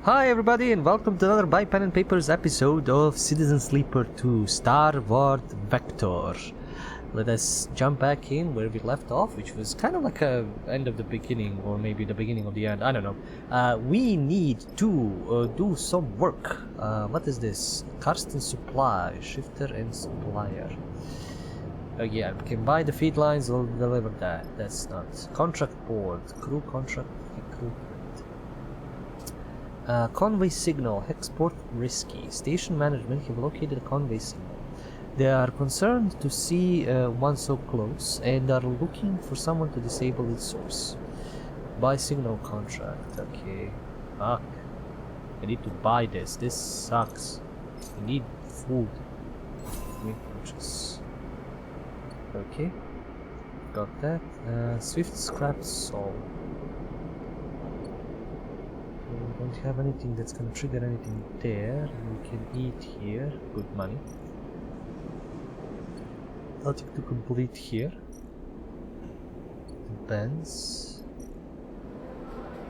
Hi everybody and welcome to another By Pen and Papers episode of Citizen Sleeper 2 Starward Vector. Let us jump back in where we left off, which was kind of like a end of the beginning, or maybe the beginning of the end, I don't know. We need to do some work. What is this? Karsten Supply, Shifter and Supplier. Yeah, we can buy the feed lines, we'll deliver that. That's not. Contract board, crew contract, crew. Convoy signal, export risky. Station management have located a convoy signal. They are concerned to see one so close and are looking for someone to disable its source. Buy signal contract, okay. Fuck. I need to buy this. This sucks. I need food. Make purchase. Okay. Got that. Swift scrap sold. We don't have anything that's gonna trigger anything there. We can eat here. Good money. Nothing to complete here. Depends.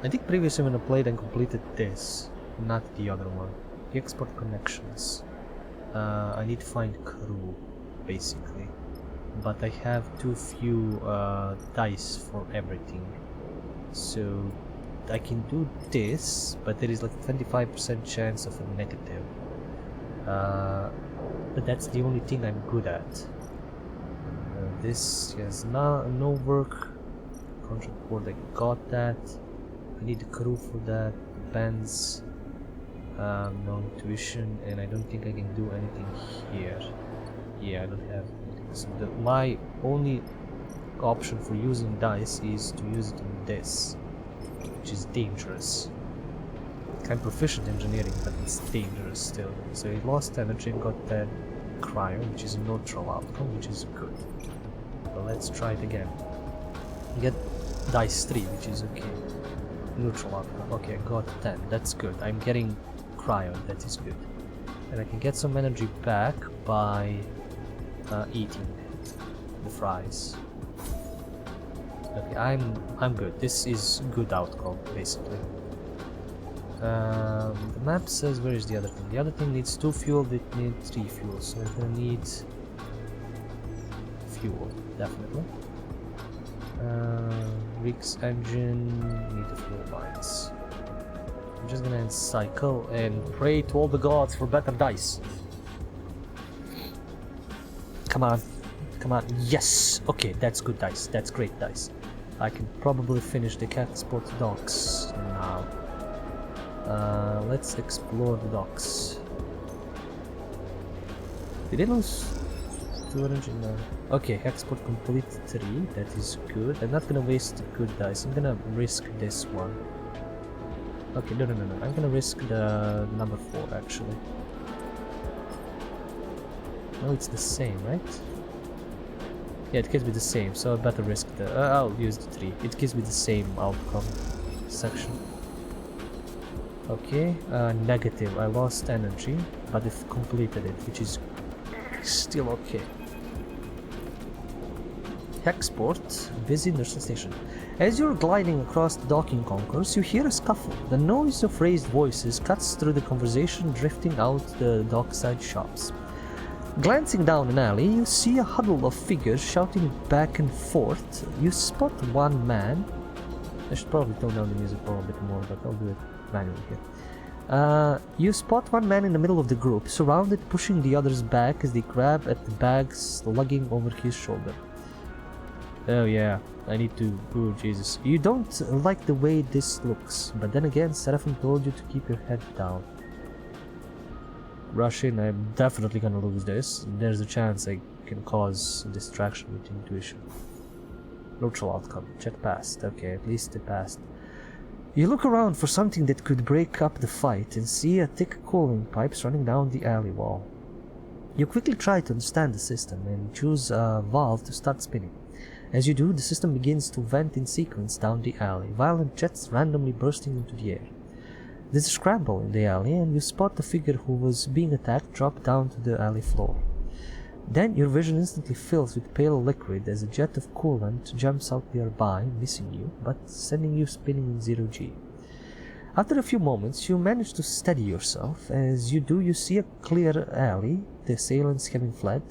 I think previously when I played and completed this, not the other one. The export connections. I need to find crew, basically. But I have too few dice for everything. So I can do this, but there is like 25% chance of a negative. But that's the only thing I'm good at. This has no work. Contract board, I got that. I need a crew for that. Depends. No intuition, and I don't think I can do anything here. Yeah, I don't have anything. So my only option for using dice is to use it in this, which is dangerous. I'm proficient in engineering, but it's dangerous still. So he lost energy and got that cryo, which is a neutral outcome, which is good. But let's try it again. Get dice 3, which is okay. Neutral outcome. Okay, I got 10. That's good. I'm getting cryo. That is good. And I can get some energy back by eating the fries. Okay, I'm good. This is good outcome, basically. The map says where is the other thing? The other thing needs 2 fuel, it needs 3 fuel, so I'm gonna need fuel, definitely. Rigs engine, need the fuel lines. I'm just gonna cycle and pray to all the gods for better dice. Come on. Come on, yes! Okay, that's good dice, that's great dice. I can probably finish the export docks now. Let's explore the docks. Did I lose 2 energy? No. Okay, export complete 3, that is good. I'm not gonna waste good dice, I'm gonna risk this one. Okay, no, I'm gonna risk the number 4 actually. No, it's the same, right? Yeah, it gives me the same, so I better risk the... I'll use the 3. It gives me the same outcome section. Okay, negative. I lost energy, but I've completed it, which is still okay. Export, busy nursing station. As you're gliding across the docking concourse, you hear a scuffle. The noise of raised voices cuts through the conversation drifting out the dockside shops. Glancing down an alley, you see a huddle of figures shouting back and forth. You spot one man. I should probably tone down the music a little bit more, but I'll do it manually here. You spot one man in the middle of the group, surrounded, pushing the others back as they grab at the bags lugging over his shoulder. Oh yeah, I need to... Oh Jesus. You don't like the way this looks, but then again, Seraphim told you to keep your head down. Rush in, I'm definitely gonna lose this. There's a chance I can cause a distraction with intuition. Neutral outcome. Check past. Okay, at least it passed. You look around for something that could break up the fight and see a thick cooling pipes running down the alley wall. You quickly try to understand the system and choose a valve to start spinning. As you do, the system begins to vent in sequence down the alley, violent jets randomly bursting into the air. There's a scramble in the alley, and you spot the figure who was being attacked drop down to the alley floor. Then your vision instantly fills with pale liquid as a jet of coolant jumps out nearby, missing you, but sending you spinning in 0G. After a few moments, you manage to steady yourself. As you do, you see a clear alley, the assailants having fled,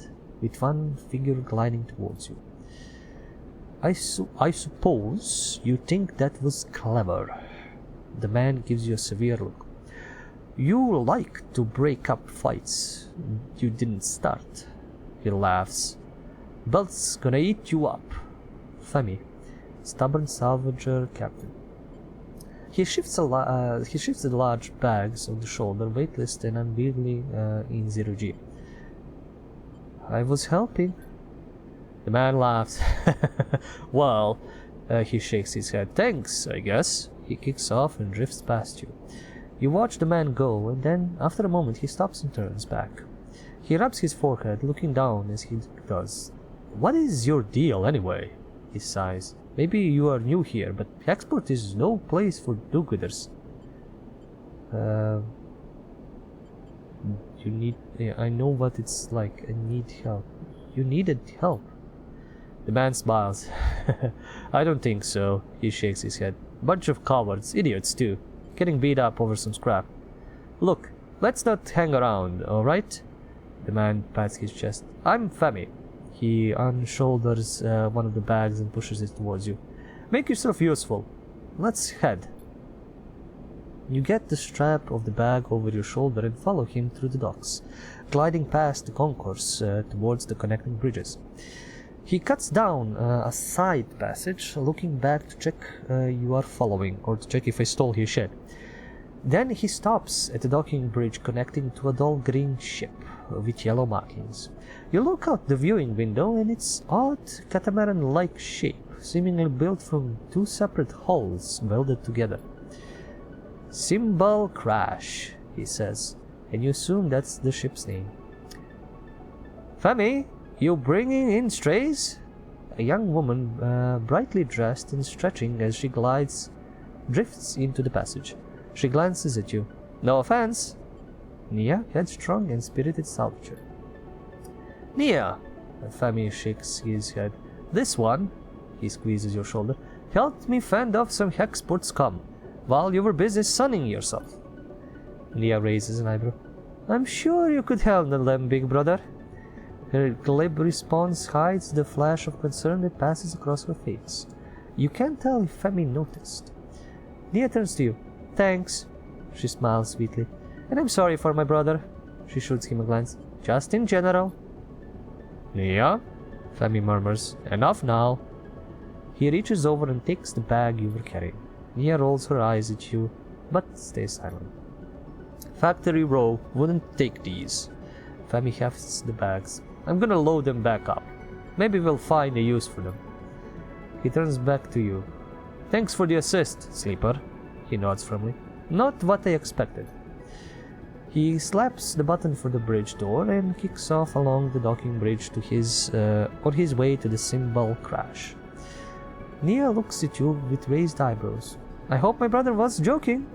with one figure gliding towards you. I suppose you think that was clever. The man gives you a severe look. You like to break up fights you didn't start. He laughs. Belt's gonna eat you up. Femi, stubborn salvager captain. He shifts the large bags on the shoulder, weightless and unwieldy in 0G. I was helping. The man laughs. Well, he shakes his head. Thanks, I guess. He kicks off and drifts past you. You watch the man go, and then, after a moment, he stops and turns back. He rubs his forehead, looking down as he does. What is your deal, anyway? He sighs. Maybe you are new here, but Hexport is no place for do-gooders. You need... I know what it's like. I need help. You needed help. The man smiles. I don't think so. He shakes his head. Bunch of cowards. Idiots, too. Getting beat up over some scrap. Look, let's not hang around, alright? The man pats his chest. I'm Femi. He unshoulders one of the bags and pushes it towards you. Make yourself useful. Let's head. You get the strap of the bag over your shoulder and follow him through the docks, gliding past the concourse towards the connecting bridges. He cuts down a side passage, looking back to check you are following, or to check if I stole his shed. Then he stops at the docking bridge connecting to a dull green ship with yellow markings. You look out the viewing window and its odd catamaran-like shape, seemingly built from two separate hulls welded together. Cymbal Crash, he says, and you assume that's the ship's name. Femi, you bringing in strays? A young woman, brightly dressed and stretching as she drifts into the passage. She glances at you. No offense. Nia, headstrong and spirited salvager. Nia, Femi shakes his head. This one, he squeezes your shoulder, helped me fend off some Hexport scum while you were busy sunning yourself. Nia raises an eyebrow. I'm sure you could handle them, big brother. Her glib response hides the flash of concern that passes across her face. You can't tell if Femi noticed. Nia turns to you. Thanks. She smiles sweetly. And I'm sorry for my brother. She shoots him a glance. Just in general. Nia? Femi murmurs. Enough now. He reaches over and takes the bag you were carrying. Nia rolls her eyes at you, but stays silent. Factory Row wouldn't take these. Femi hefts the bags. I'm gonna load them back up. Maybe we'll find a use for them. He turns back to you. Thanks for the assist, Sleeper. He nods firmly. Not what I expected. He slaps the button for the bridge door and kicks off along the docking bridge to on his way to the Cymbal Crash. Nia looks at you with raised eyebrows. I hope my brother was joking.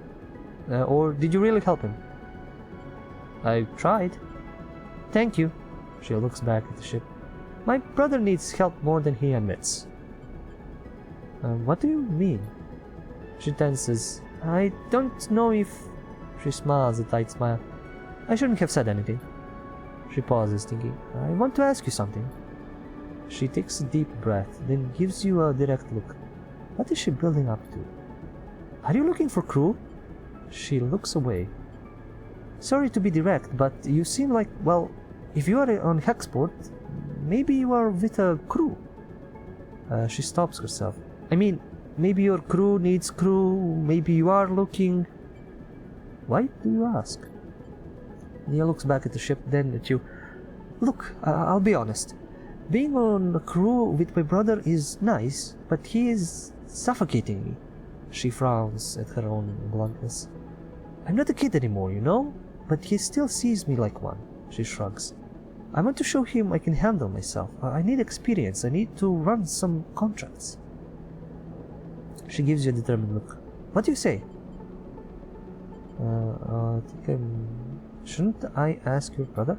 Or did you really help him? I tried. Thank you. She looks back at the ship. My brother needs help more than he admits. What do you mean? She tenses. I don't know if... She smiles a tight smile. I shouldn't have said anything. She pauses, thinking. I want to ask you something. She takes a deep breath, then gives you a direct look. What is she building up to? Are you looking for crew? She looks away. Sorry to be direct, but you seem like, well, if you are on Hexport, maybe you are with a crew. She stops herself. I mean, maybe your crew needs crew, maybe you are looking... Why do you ask? Nia looks back at the ship, then at you. Look, I'll be honest. Being on a crew with my brother is nice, but he is suffocating me. She frowns at her own bluntness. I'm not a kid anymore, you know? But he still sees me like one. She shrugs. I want to show him I can handle myself. I need experience. I need to run some contracts. She gives you a determined look. What do you say? Shouldn't I ask your brother?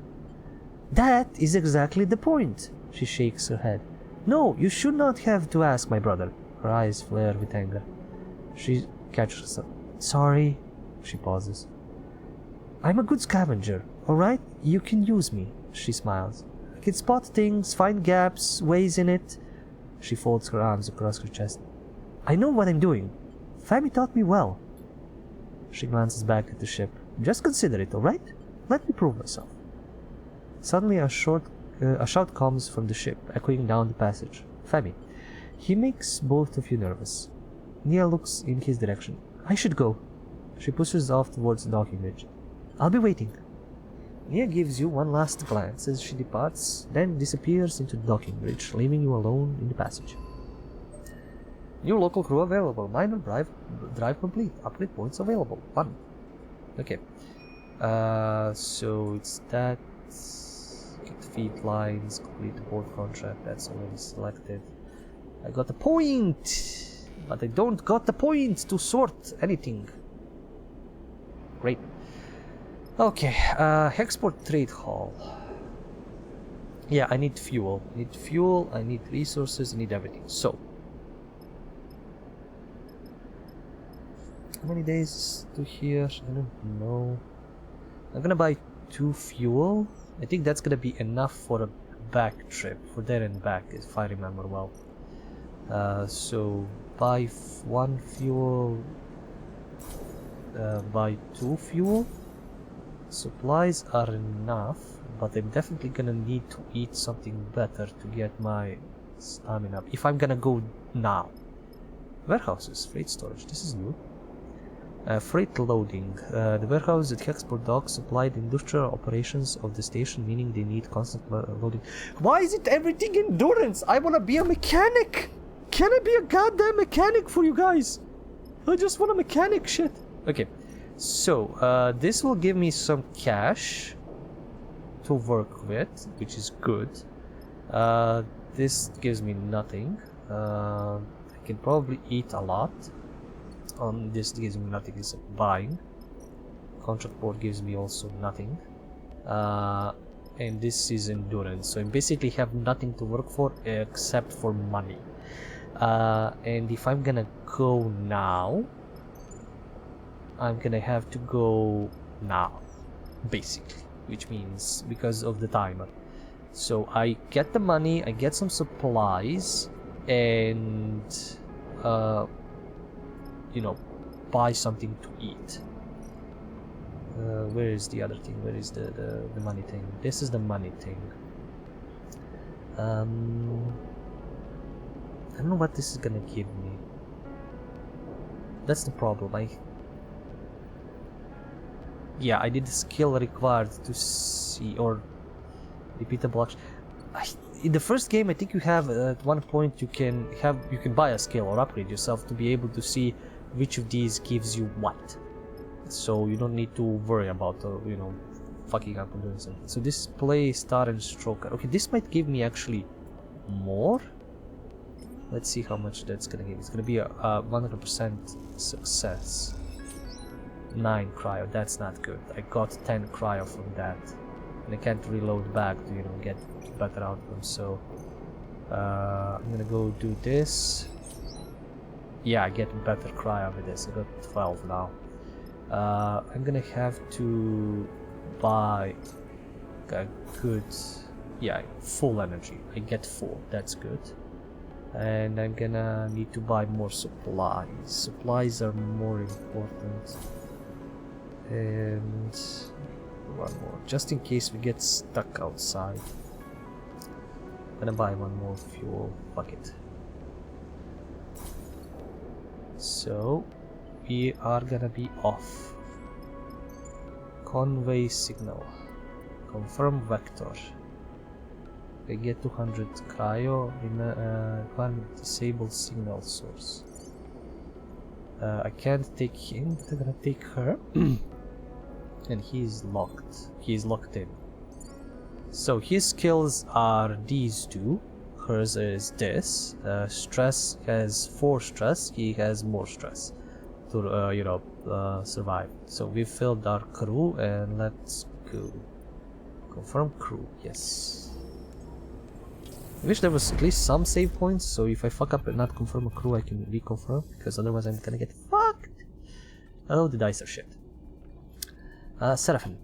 That is exactly the point. She shakes her head. No, you should not have to ask my brother. Her eyes flare with anger. She catches herself. Sorry. She pauses. I'm a good scavenger, alright? You can use me. She smiles. I can spot things, find gaps, ways in it. She folds her arms across her chest. I know what I'm doing. Fammy taught me well. She glances back at the ship. Just consider it, alright? Let me prove myself. Suddenly a shout comes from the ship, echoing down the passage. Fammy. He makes both of you nervous. Nia looks in his direction. I should go. She pushes off towards the docking bridge. I'll be waiting. Nia gives you one last glance as she departs, then disappears into the docking bridge, leaving you alone in the passage. New local crew available. Minor drive complete. Upgrade points available. 1. Okay. So it's that. Get feed lines. Complete the board contract. That's already selected. I got the point, but I don't got the point to sort anything. Great. Okay. Hexport trade hall. Yeah, I need fuel. I need resources. I need everything. So. How many days to here? I don't know. I'm gonna buy 2 fuel. I think that's gonna be enough for a back trip, for there and back, if I remember well. So buy 1 fuel, buy 2 fuel. Supplies are enough, but I'm definitely gonna need to eat something better to get my stamina up. If I'm gonna go now. Warehouses, freight storage. This is new. Freight loading. The warehouse at Hexport Docks supplied industrial operations of the station, meaning they need constant loading. Why is it everything endurance? I wanna be a mechanic! Can I be a goddamn mechanic for you guys? I just want a mechanic shit. Okay, so this will give me some cash to work with, which is good. This gives me nothing. I can probably eat a lot. This gives me nothing, is buying. Contract board gives me also nothing. And this is endurance, so I basically have nothing to work for except for money. And if I'm gonna go now, I'm gonna have to go now, basically, which means because of the timer. So I get the money, I get some supplies, and you know, buy something to eat. Where is the other thing? Where is the money thing? This is the money thing. I don't know what this is gonna give me. That's the problem. Yeah, I did the skill required to see, or repeatable action. In the first game, I think you have at one point you can buy a skill or upgrade yourself to be able to see which of these gives you what. So you don't need to worry about you know, fucking up and doing something. So this play star and stroker. Okay, this might give me actually more. Let's see how much that's gonna give. It's gonna be a 100% success. 9 cryo. That's not good. I got 10 cryo from that, and I can't reload back to, you know, get better outcomes. So I'm gonna go do this. Yeah, I get better cryo with this. I got 12 now. I'm gonna have to buy a good, yeah, full energy. I get full. That's good. And I'm gonna need to buy more supplies. Supplies are more important. And one more, just in case we get stuck outside. I'm gonna buy 1 more fuel. Fuck it. So we are gonna be off. Convey signal. Confirm vector. I get 200 cryo. Requirement disable signal source. I can't take him, but I'm gonna take her. And he's locked. He's locked in. So his skills are these 2. Hers is this. Stress has 4 stress. He has more stress to you know, survive. So we filled our crew, and let's go. Confirm crew. Yes. I wish there was at least some save points, so if I fuck up and not confirm a crew, I can reconfirm, because otherwise I'm gonna get fucked. Oh, the dice are shit. Seraphim.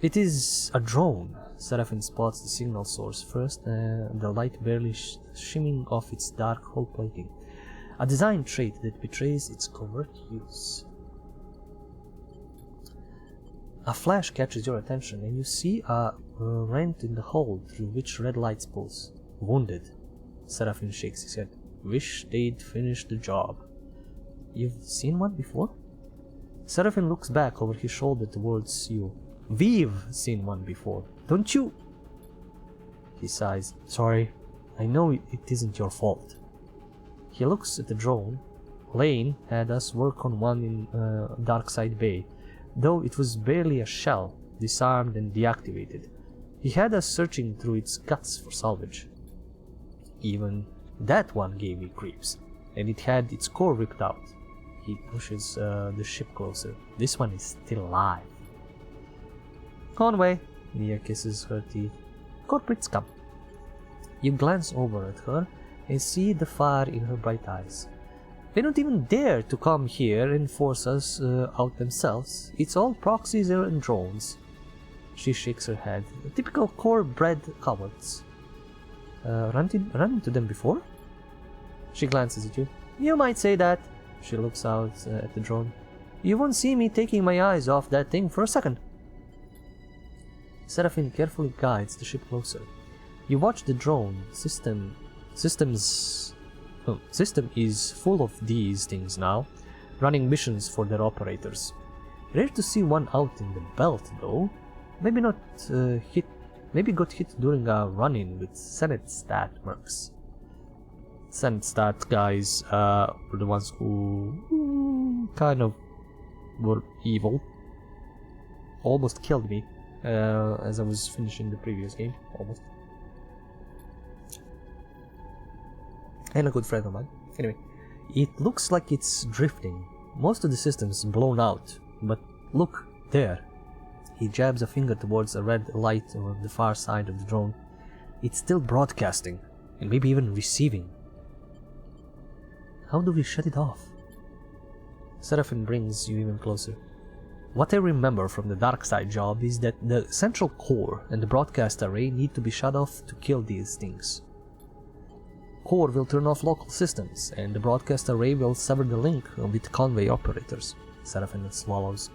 It is a drone. Seraphim spots the signal source first, the light barely shimming off its dark hull plating. A design trait that betrays its covert use. A flash catches your attention and you see a rent in the hull through which red lights pulse. Wounded. Seraphim shakes his head. Wish they'd finished the job. You've seen one before? Seraphim looks back over his shoulder towards you. We've seen one before, don't you? He sighs. Sorry, I know it isn't your fault. He looks at the drone. Lane had us work on one in Darkside Bay, though it was barely a shell, disarmed and deactivated. He had us searching through its guts for salvage. Even that one gave me creeps, and it had its core ripped out. He pushes the ship closer. This one is still alive. Conway, Mia kisses her teeth. Corporate scum. You glance over at her and see the fire in her bright eyes. They don't even dare to come here and force us out themselves. It's all proxies and drones. She shakes her head. Typical core-bred cowards. Run into them before? She glances at you. You might say that. She looks out at the drone. You won't see me taking my eyes off that thing for a second. Seraphim carefully guides the ship closer. You watch the drone. System is full of these things now, running missions for their operators. Rare to see one out in the belt, though. Maybe not hit. Maybe got hit during a run-in with Senate stat mercs. Senate stat guys were the ones who kind of were evil. Almost killed me as I was finishing the previous game. Almost. And a good friend of mine. Anyway, it looks like it's drifting. Most of the system's blown out, but look there. He jabs a finger towards a red light on the far side of the drone. It's still broadcasting, and maybe even receiving. How do we shut it off? Seraphim brings you even closer. What I remember from the Darkside job is that the central core and the broadcast array need to be shut off to kill these things. Core will turn off local systems, and the broadcast array will sever the link with convoy operators. Seraphim swallows.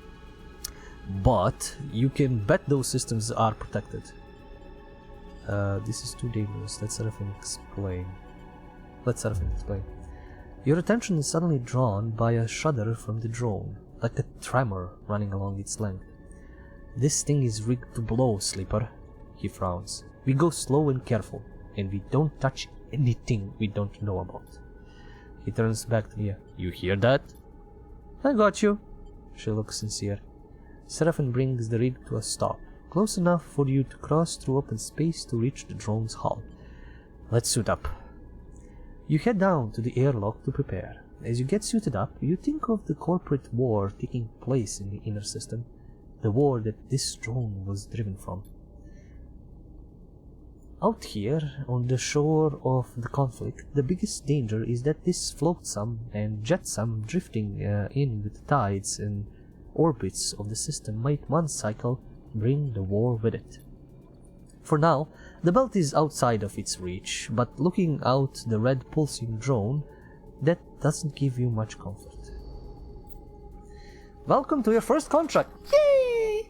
But you can bet those systems are protected. This is too dangerous. Let Seraphim explain. Your attention is suddenly drawn by a shudder from the drone, like a tremor running along its length. This thing is rigged to blow, Sleeper. He frowns. We go slow and careful, and we don't touch anything we don't know about. He turns back to Mia. You hear that? I got you. She looks sincere. Seraphim brings the rig to a stop, close enough for you to cross through open space to reach the drone's hull. Let's suit up. You head down to the airlock to prepare. As you get suited up, you think of the corporate war taking place in the inner system, the war that this drone was driven from. Out here, on the shore of the conflict, the biggest danger is that this flotsam and jetsam drifting in with the tides and orbits of the system might one cycle bring the war with it. For now, the belt is outside of its reach, but looking out the red pulsing drone, that doesn't give you much comfort. Welcome to your first contract! Yay!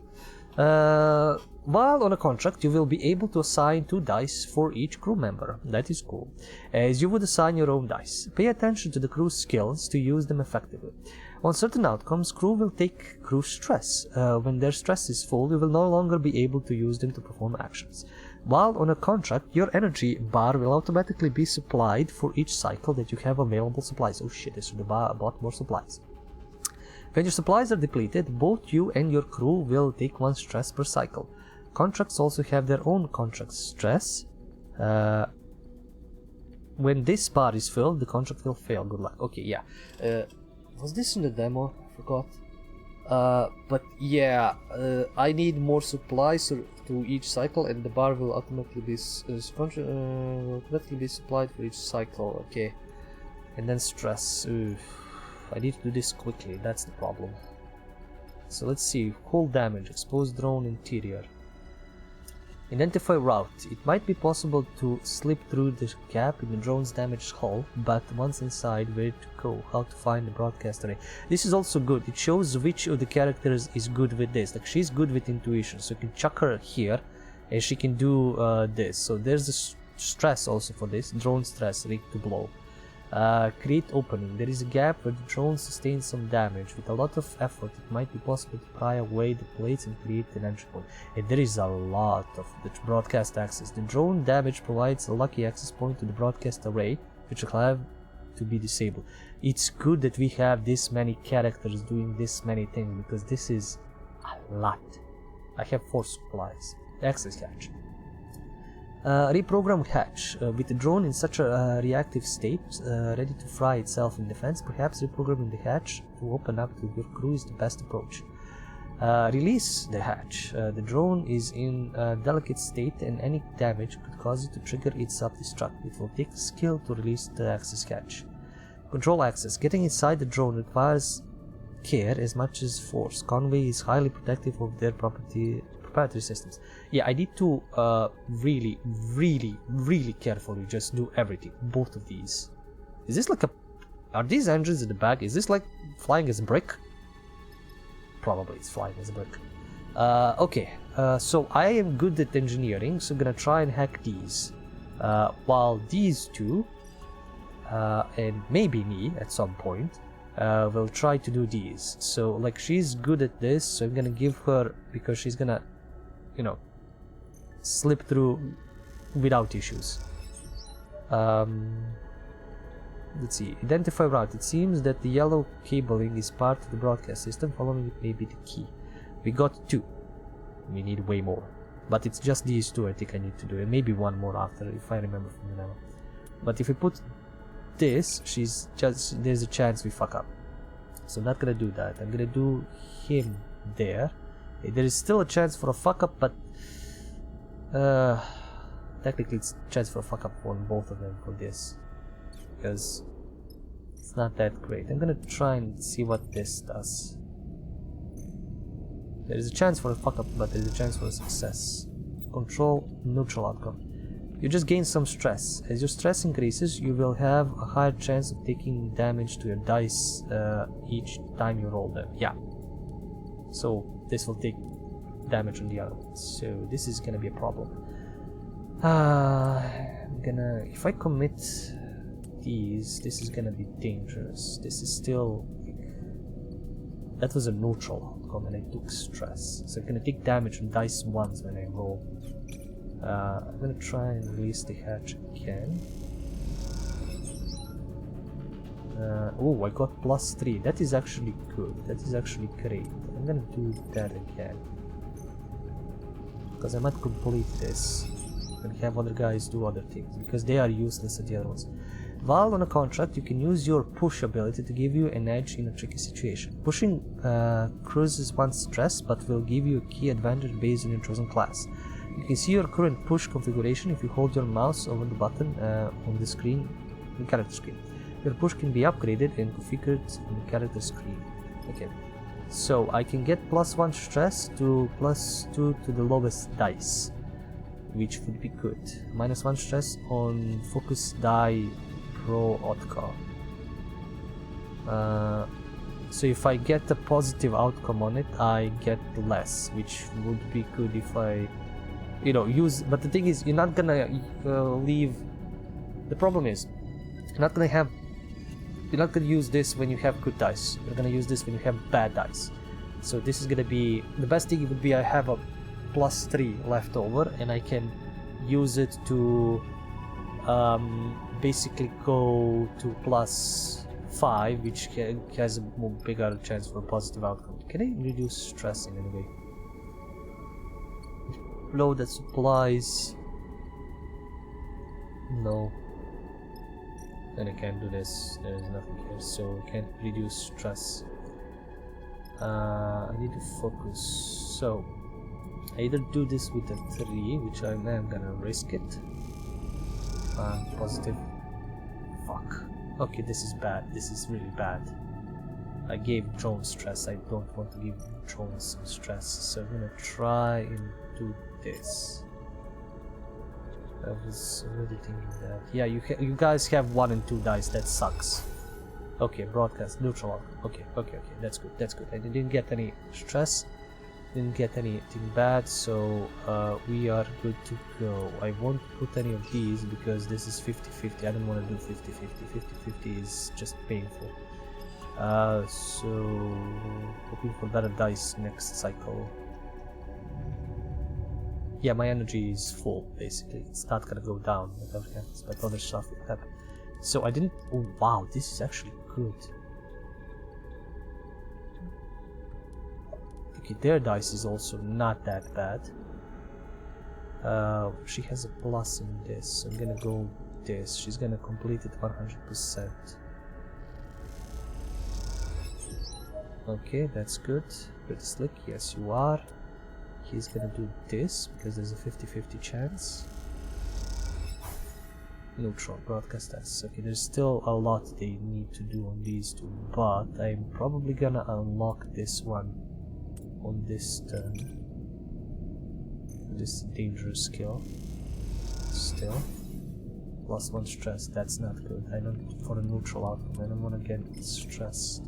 While on a contract, you will be able to assign 2 dice for each crew member. That is cool. As you would assign your own dice. Pay attention to the crew's skills to use them effectively. On certain outcomes, crew will take crew stress. When their stress is full, you will no longer be able to use them to perform actions. While on a contract, your energy bar will automatically be supplied for each cycle that you have available supplies. Oh shit, I should have bought more supplies. When your supplies are depleted, both you and your crew will take 1 stress per cycle. Contracts also have their own contract stress. When this bar is filled, the contract will fail. Good luck. Okay, yeah. Was this in the demo? I forgot. But yeah, I need more supplies to each cycle, and the bar will automatically be supplied for each cycle. Okay, and then stress. Oof. I need to do this quickly, that's the problem. So let's see, cold damage, exposed drone interior. Identify route. It might be possible to slip through the gap in the drone's damaged hull, but once inside, where to go? How to find the broadcast array? This is also good. It shows which of the characters is good with this. Like, she's good with intuition, so you can chuck her here, and she can do this. So there's the stress also for this. Drone stress, rig to blow. Create opening. There is a gap where the drone sustains some damage. With a lot of effort, it might be possible to pry away the plates and create an entry point. And there is a lot of the broadcast access. The drone damage provides a lucky access point to the broadcast array, which will have to be disabled. It's good that we have this many characters doing this many things, because this is a lot. I have 4 supplies. Access hatch. Reprogram hatch. With the drone in such a reactive state, ready to fry itself in defense, perhaps reprogramming the hatch to open up to your crew is the best approach. Release the hatch. The drone is in a delicate state, and any damage could cause it to trigger its self-destruct. It will take skill to release the access hatch. Control access. Getting inside the drone requires care as much as force. Conway is highly protective of their proprietary systems. Yeah, I need to really carefully just do everything. Both of these. Is this like a... Are these engines in the back? Is this like flying as a brick? Probably it's flying as a brick. Okay, so I am good at engineering, so I'm gonna try and hack these. While these two, and maybe me at some point, will try to do these. So like, she's good at this, so I'm gonna give her, because she's gonna, you know, slip through without issues. Let's see, identify route. It seems that the yellow cabling is part of the broadcast system. Following it may be the key. We got 2. We need way more, but it's just these 2 I think I need to do, and maybe one more after, if I remember from the memo. But if we put this, she's just, there's a chance we fuck up. So I'm not gonna do that. I'm gonna do him there. There is still a chance for a fuck up, but technically it's a chance for a fuck up on both of them for this, because it's not that great. I'm gonna try and see what this does. There is a chance for a fuck up, but there is a chance for a success. Control neutral outcome. You just gain some stress. As your stress increases, you will have a higher chance of taking damage to your dice each time you roll them. Yeah. So this will take damage on the other one. So this is gonna be a problem. I'm gonna... If I commit these, this is gonna be dangerous. This is still... That was a neutral outcome and I took stress. So I'm gonna take damage from dice ones when I roll. I'm gonna try and release the hatch again. Oh, I got +3. That is actually good. That is actually great. I'm gonna do that again, because I might complete this and have other guys do other things, because they are useless at the other ones. While on a contract, you can use your push ability to give you an edge in a tricky situation. Pushing cruises one stress, but will give you a key advantage based on your chosen class. You can see your current push configuration if you hold your mouse over the button on the screen, the character screen. Your push can be upgraded and configured on the character screen. Okay, so I can get +1 stress to +2 to the lowest dice, which would be good. -1 stress on focus die pro outcome. So if I get a positive outcome on it, I get less, which would be good if I, you know, use. But the thing is, you're not gonna leave. The problem is, you're not gonna use this when you have good dice. You're gonna use this when you have bad dice. So this is gonna be the best thing. Would be I have a +3 left over, and I can use it to basically go to +5, which has a more bigger chance for a positive outcome. Can I reduce stress in any way? Load the supplies. No. And I can't do this. There is nothing here, so I can't reduce stress. I need to focus. So I either do this with a 3, which I am gonna risk it. Positive. Fuck. Okay, this is bad. This is really bad. I gave drone stress. I don't want to give drones some stress. So I'm gonna try and do this. I was already thinking that. Yeah, you guys have 1 and 2 dice. That sucks. Okay, broadcast neutral. Okay, that's good. That's good. I didn't get any stress. Didn't get anything bad, so we are good to go. I won't put any of these because this is 50-50. I don't want to do 50-50. 50-50 is just painful. So hoping for better dice next cycle. Yeah, my energy is full basically. It's not gonna go down, whatever happens, but other stuff will happen. So I didn't. Oh wow, this is actually good. Okay, their dice is also not that bad. She has a plus in this, so I'm gonna go with this. She's gonna complete it 100%. Okay, that's good. Pretty slick, yes you are. He's gonna do this because there's a 50-50 chance. Neutral, broadcast S. Okay, there's still a lot they need to do on these two, but I'm probably gonna unlock this one on this turn. This dangerous skill. Still. +1 stress, that's not good. I don't, for a neutral outcome, I don't want to get stressed.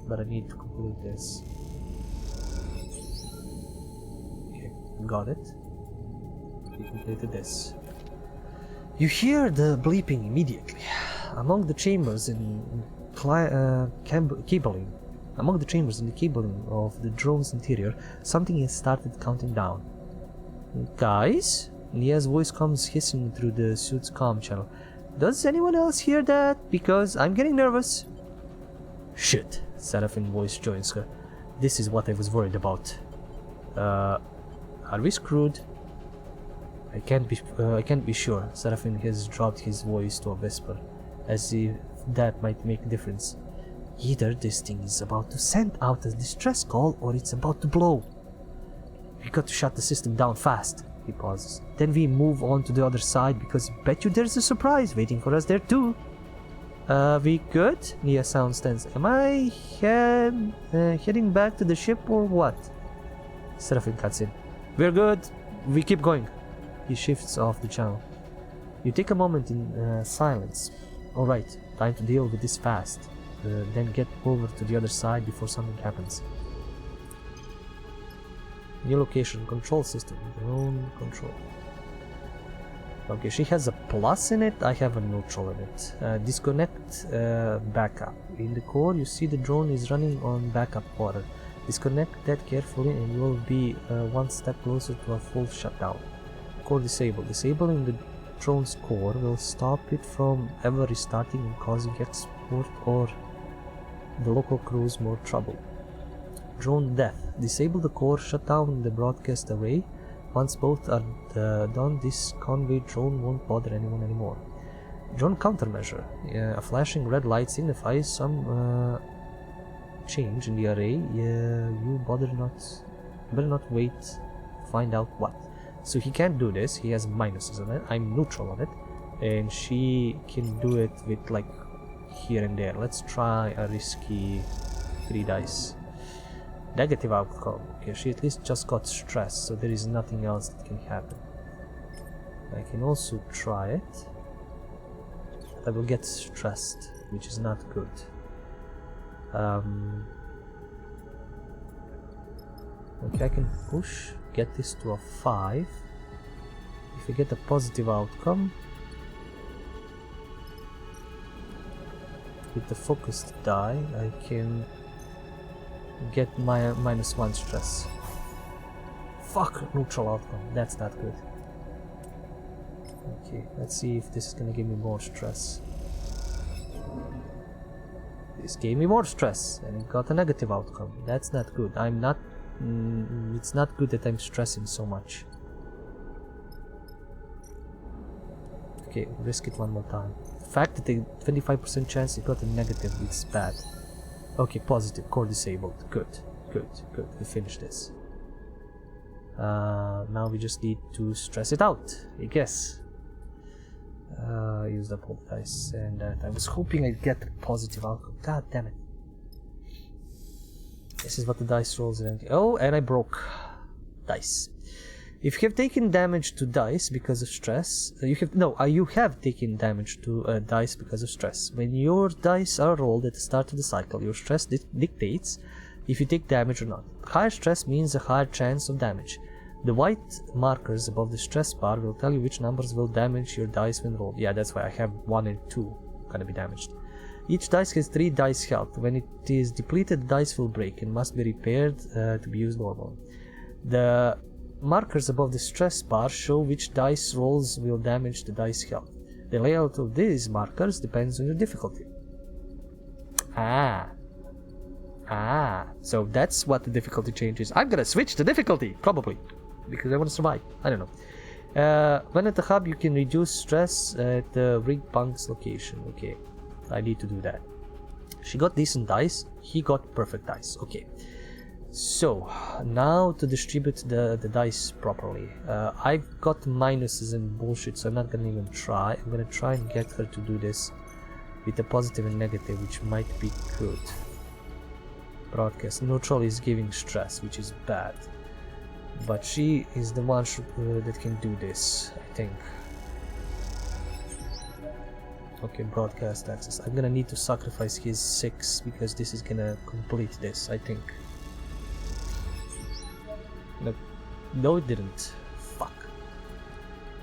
But I need to complete this. Okay, got it. We completed this. You hear the bleeping immediately. Among the chambers in cabling. Among the chambers in the cabling of the drone's interior, something has started counting down. Guys? Nia's voice comes hissing through the suit's comm channel. Does anyone else hear that? Because I'm getting nervous. Shit, Seraphine's voice joins her. This is what I was worried about. Are we screwed? I can't be sure. Seraphine has dropped his voice to a whisper, as if that might make a difference. Either this thing is about to send out a distress call, or it's about to blow. We got to shut the system down fast. He pauses. Then we move on to the other side, because bet you there's a surprise waiting for us there too. We good? Nia sounds tense. Am I heading back to the ship or what? Seraphine cuts in. We're good. We keep going. He shifts off the channel. You take a moment in silence. Alright, time to deal with this fast. Then get over to the other side before something happens. New location, control system, drone control. Okay, she has a plus in it, I have a neutral in it. Disconnect backup. In the core, you see the drone is running on backup water. Disconnect that carefully and you will be one step closer to a full shutdown. Core disabled. Disabling the drone's core will stop it from ever restarting and causing export or the local crews more trouble. Drone death. Disable the core, shut down the broadcast array. Once both are done, this convoy drone won't bother anyone anymore. Drone countermeasure. A flashing red light signifies some change in the array. You better not wait to find out what. So he can't do this, he has minuses on it. I'm neutral on it. And she can do it with like here and there. Let's try a risky 3 dice. Negative outcome. Okay, she at least just got stressed, so there is nothing else that can happen. I can also try it. I will get stressed, which is not good. Okay, I can push, get this to a 5. If I get a positive outcome, with the focused die, I can get my -1 stress. Fuck, neutral outcome. That's not good. Okay, let's see if this is gonna give me more stress. This gave me more stress and it got a negative outcome. That's not good. I'm not. It's not good that I'm stressing so much. Okay, risk it one more time. The fact that the 25% chance it got a negative, it's bad. Okay, positive, core disabled. Good, good, good. We finished this. Now we just need to stress it out, I guess. Use the pole dice and I was hoping I'd get a positive outcome. God damn it. This is what the dice rolls in. Oh, and I broke dice. If you have taken damage to dice because of stress, you have taken damage to dice because of stress. When your dice are rolled at the start of the cycle, your stress dictates if you take damage or not. Higher stress means a higher chance of damage. The white markers above the stress bar will tell you which numbers will damage your dice when rolled. Yeah, that's why I have 1 and 2 gonna be damaged. Each dice has 3 dice health. When it is depleted, the dice will break and must be repaired to be used normally. The markers above the stress bar show which dice rolls will damage the dice health. The layout of these markers depends on your difficulty. So that's what the difficulty change is. I'm gonna switch the difficulty, probably, because I want to survive. I don't know. When at the hub, you can reduce stress at the rig bunk's location. Okay, I need to do that. She got decent dice, he got perfect dice. Okay. So, now to distribute the dice properly. I've got minuses and bullshit, so I'm not gonna even try. I'm gonna try and get her to do this with a positive and negative, which might be good. Broadcast. Neutral is giving stress, which is bad. But she is the one that can do this, I think. Okay, broadcast access. I'm gonna need to sacrifice his 6 because this is gonna complete this, I think. No, it didn't. Fuck.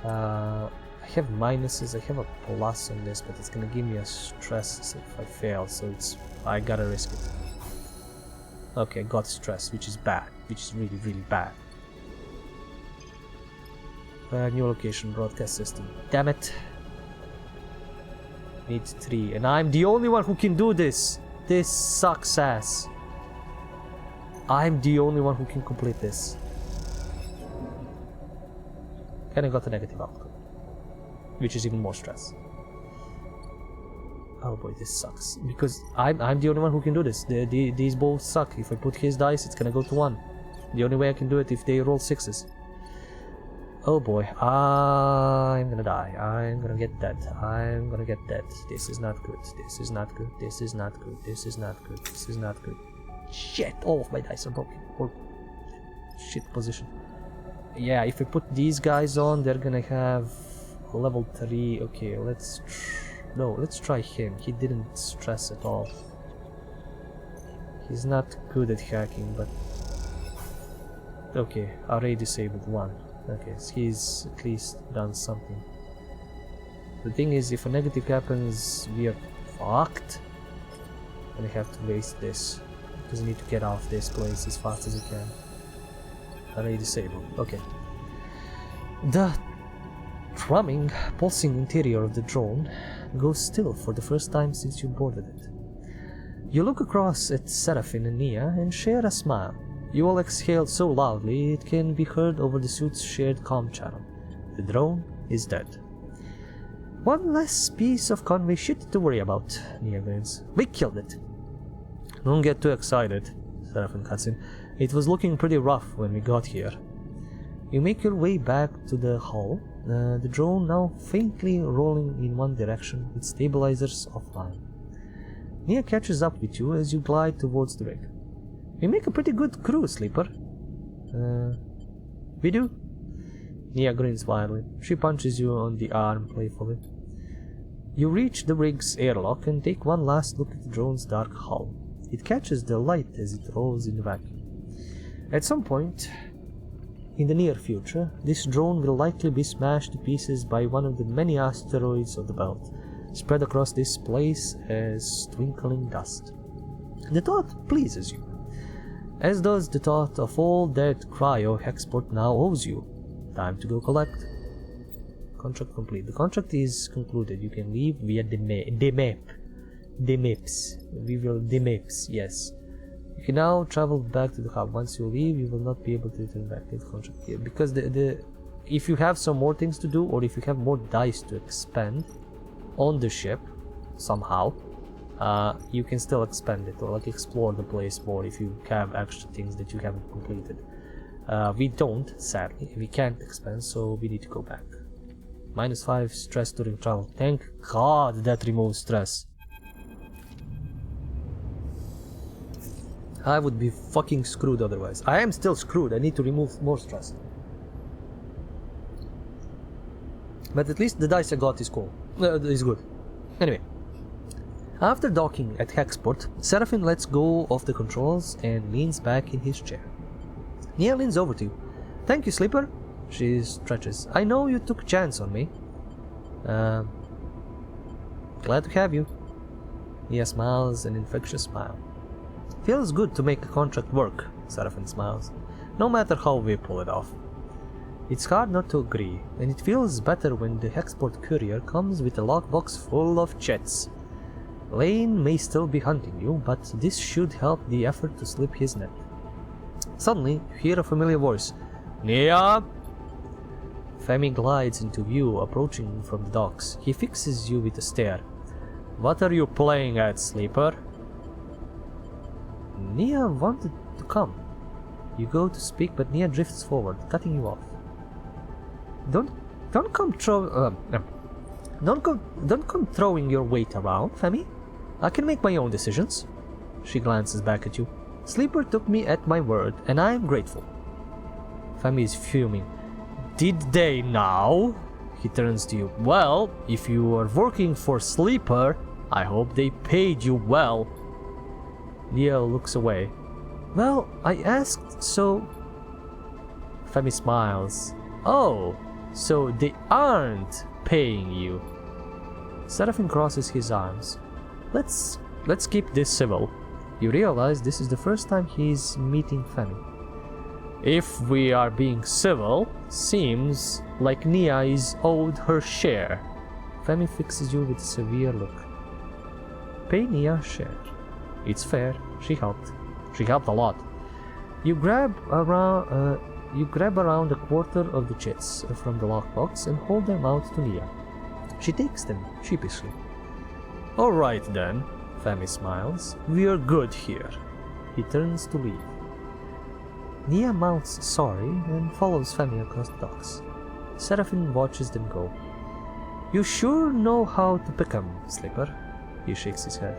I have minuses, I have a plus on this, but it's gonna give me a stress if I fail, so I gotta risk it. Okay, got stress, which is bad, which is really, really bad. New location, broadcast system. Damn it. Need 3, and I'm the only one who can do this. This sucks ass. I'm the only one who can complete this. And I got a negative outcome, which is even more stress. Oh boy, this sucks, because I'm the only one who can do this. These both suck. If I put his dice, it's gonna go to 1. The only way I can do it if they roll 6s. Oh boy, I'm gonna die. I'm gonna get dead. I'm gonna get dead. This is not good. This is not good. This is not good. This is not good. This is not good. Shit! All of my dice are broken. Or shit position. Yeah, if I put these guys on, they're gonna have level 3. Okay, let's try him. He didn't stress at all. He's not good at hacking, but okay, array disabled 1. Okay, so he's at least done something. The thing is, if a negative happens, we are fucked. And I have to waste this because I need to get off this place as fast as I can. Array disabled. Okay. The thrumming, pulsing interior of the drone goes still for the first time since you boarded it. You look across at Seraphine and Nia and share a smile. You all exhale so loudly it can be heard over the suit's shared comm channel. The drone is dead. One less piece of convoy shit to worry about, Nia grins. We killed it. Don't get too excited, Seraphine cuts in. It was looking pretty rough when we got here. You make your way back to the hull, the drone now faintly rolling in one direction with stabilizers offline. Nia catches up with you as you glide towards the rig. We make a pretty good crew, Sleeper. We do? Nia grins wildly. She punches you on the arm playfully. You reach the rig's airlock and take one last look at the drone's dark hull. It catches the light as it rolls in the vacuum. At some point in the near future, this drone will likely be smashed to pieces by one of the many asteroids of the belt, spread across this place as twinkling dust. The thought pleases you, as does the thought of all that cryo Hexport now owes you. Time to go collect. Contract complete. The contract is concluded. You can leave via the map. The maps. We will the maps, yes. You can now travel back to the hub. Once you leave, you will not be able to return back to the contract here. Because if you have some more things to do, or if you have more dice to expend on the ship, somehow, you can still expend it, or like explore the place more if you have extra things that you haven't completed. We don't, sadly. We can't expend, so we need to go back. -5 stress during travel. Thank God that removes stress. I would be fucking screwed otherwise. I am still screwed. I need to remove more stress. But at least the dice I got is cool. Is good. Anyway. After docking at Hexport, Seraphim lets go of the controls and leans back in his chair. Nia leans over to you. Thank you, Sleeper. She stretches. I know you took a chance on me. Glad to have you. Nia smiles an infectious smile. Feels good to make a contract work, Seraphim smiles. No matter how we pull it off. It's hard not to agree, and it feels better when the Hexport courier comes with a lockbox full of chits. Lane may still be hunting you, but this should help the effort to slip his net. Suddenly, you hear a familiar voice. Nia! Femi glides into view, approaching from the docks. He fixes you with a stare. What are you playing at, Sleeper? Nia wanted to come. You go to speak, but Nia drifts forward, cutting you off. Don't come throwing your weight around, Femi. I can make my own decisions. She glances back at you. Sleeper took me at my word, and I am grateful. Femi is fuming. Did they now? He turns to you. Well, if you are working for Sleeper, I hope they paid you well. Nia looks away. Well, I asked, so... Femi smiles. Oh, so they aren't paying you. Seraphim crosses his arms. Let's keep this civil. You realize this is the first time he's meeting Femi. If we are being civil, seems like Nia is owed her share. Femi fixes you with a severe look. Pay Nia share. It's fair. She helped. She helped a lot. You grab around a quarter of the chits from the lockbox and hold them out to Nia. She takes them sheepishly. All right then, Femi smiles. We are good here. He turns to leave. Nia mouths sorry and follows Femi across the docks. Seraphim watches them go. You sure know how to pick 'em, Sleeper. He shakes his head.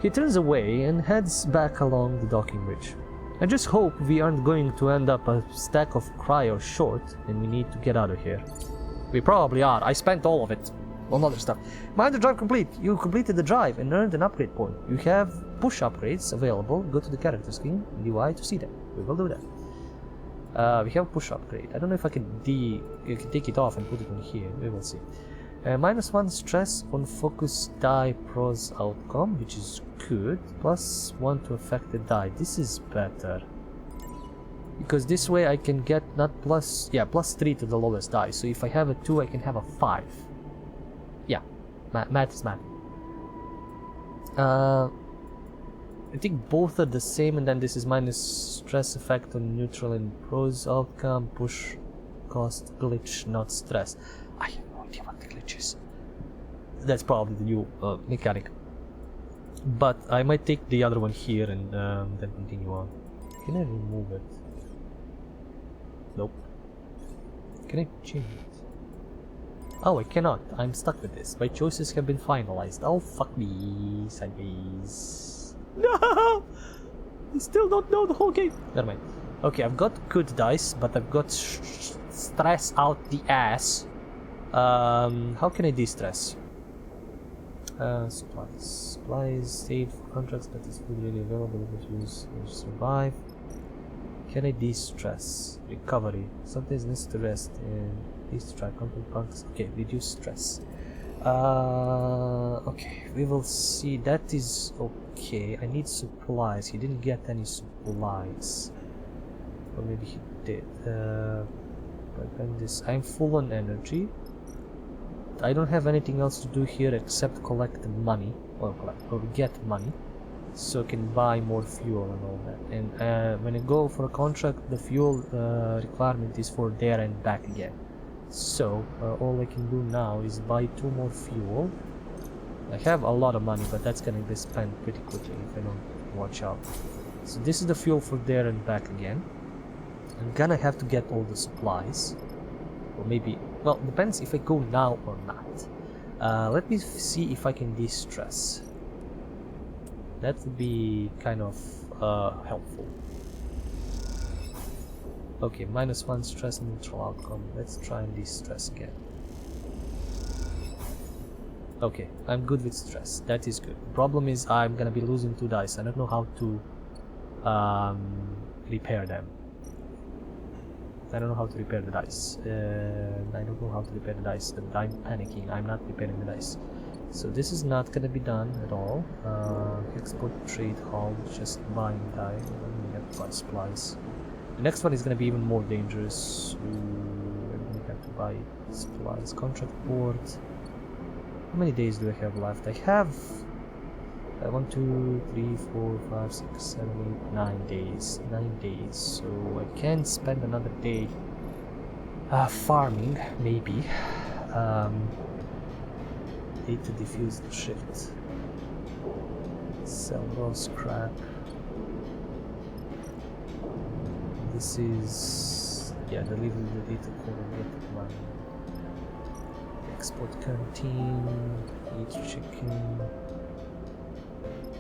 He turns away and heads back along the docking bridge. I just hope we aren't going to end up a stack of cryo short and we need to get out of here. We probably are. I spent all of it on other stuff. Mind the drive complete. You completed the drive and earned an upgrade point. You have push upgrades available. Go to the character screen in UI to see them. We will do that. We have push upgrade. I don't know if I can take it off and put it on here. We will see. -1 stress on focus die pros outcome, which is good. +1 to affected die. This is better. Because this way I can get not +3 to the lowest die. So if I have a 2, I can have a 5. Yeah, math is math. I think both are the same, and then this is minus stress effect on neutral and pros outcome, push cost glitch, not stress. I have no idea what the glitch is. That's probably the new mechanic. But I might take the other one here and then continue on. Can I remove it? Nope. Can I change it? Oh, I cannot. I'm stuck with this. My choices have been finalized. Oh, fuck me. Sideways. No! I still don't know the whole game. Never mind. Okay, I've got good dice, but I've got stress out the ass. How can I de-stress? Supplies. Supplies saved for contracts, but it's really available if you use or survive. Can I de-stress? Recovery. Sometimes needs to rest and distract complete bunks. Okay, reduce stress. Okay, we will see. That is okay. I need supplies. He didn't get any supplies. Or maybe he did. I'm full on energy. I don't have anything else to do here except collect the money. Or get money. So I can buy more fuel and all that. And when I go for a contract, the fuel requirement is for there and back again. So all I can do now is buy 2 more fuel. I have a lot of money, but that's gonna be spent pretty quickly if I don't watch out. So this is the fuel for there and back again. I'm gonna have to get all the supplies. Or maybe, well, depends if I go now or not. Let me see if I can de-stress. That would be kind of helpful. Okay, -1 stress neutral outcome. Let's try and de-stress again. Okay, I'm good with stress. That is good. Problem is I'm gonna be losing 2 dice. I don't know how to repair them. I don't know how to repair the dice. I don't know how to repair the dice. I'm panicking. I'm not repairing the dice. So this is not gonna be done at all. Export trade hall, just buying die. We have to buy supplies. The next one is gonna be even more dangerous. We have to buy supplies. Contract port. How many days do I have left? I have 1, 2, 3, 4, 5, 6, 7, 8, 9 days. 9 days. So I can spend another day farming, maybe. Need to defuse the shift. Sell raw scrap. This is the little corner one. Export canteen, eat chicken.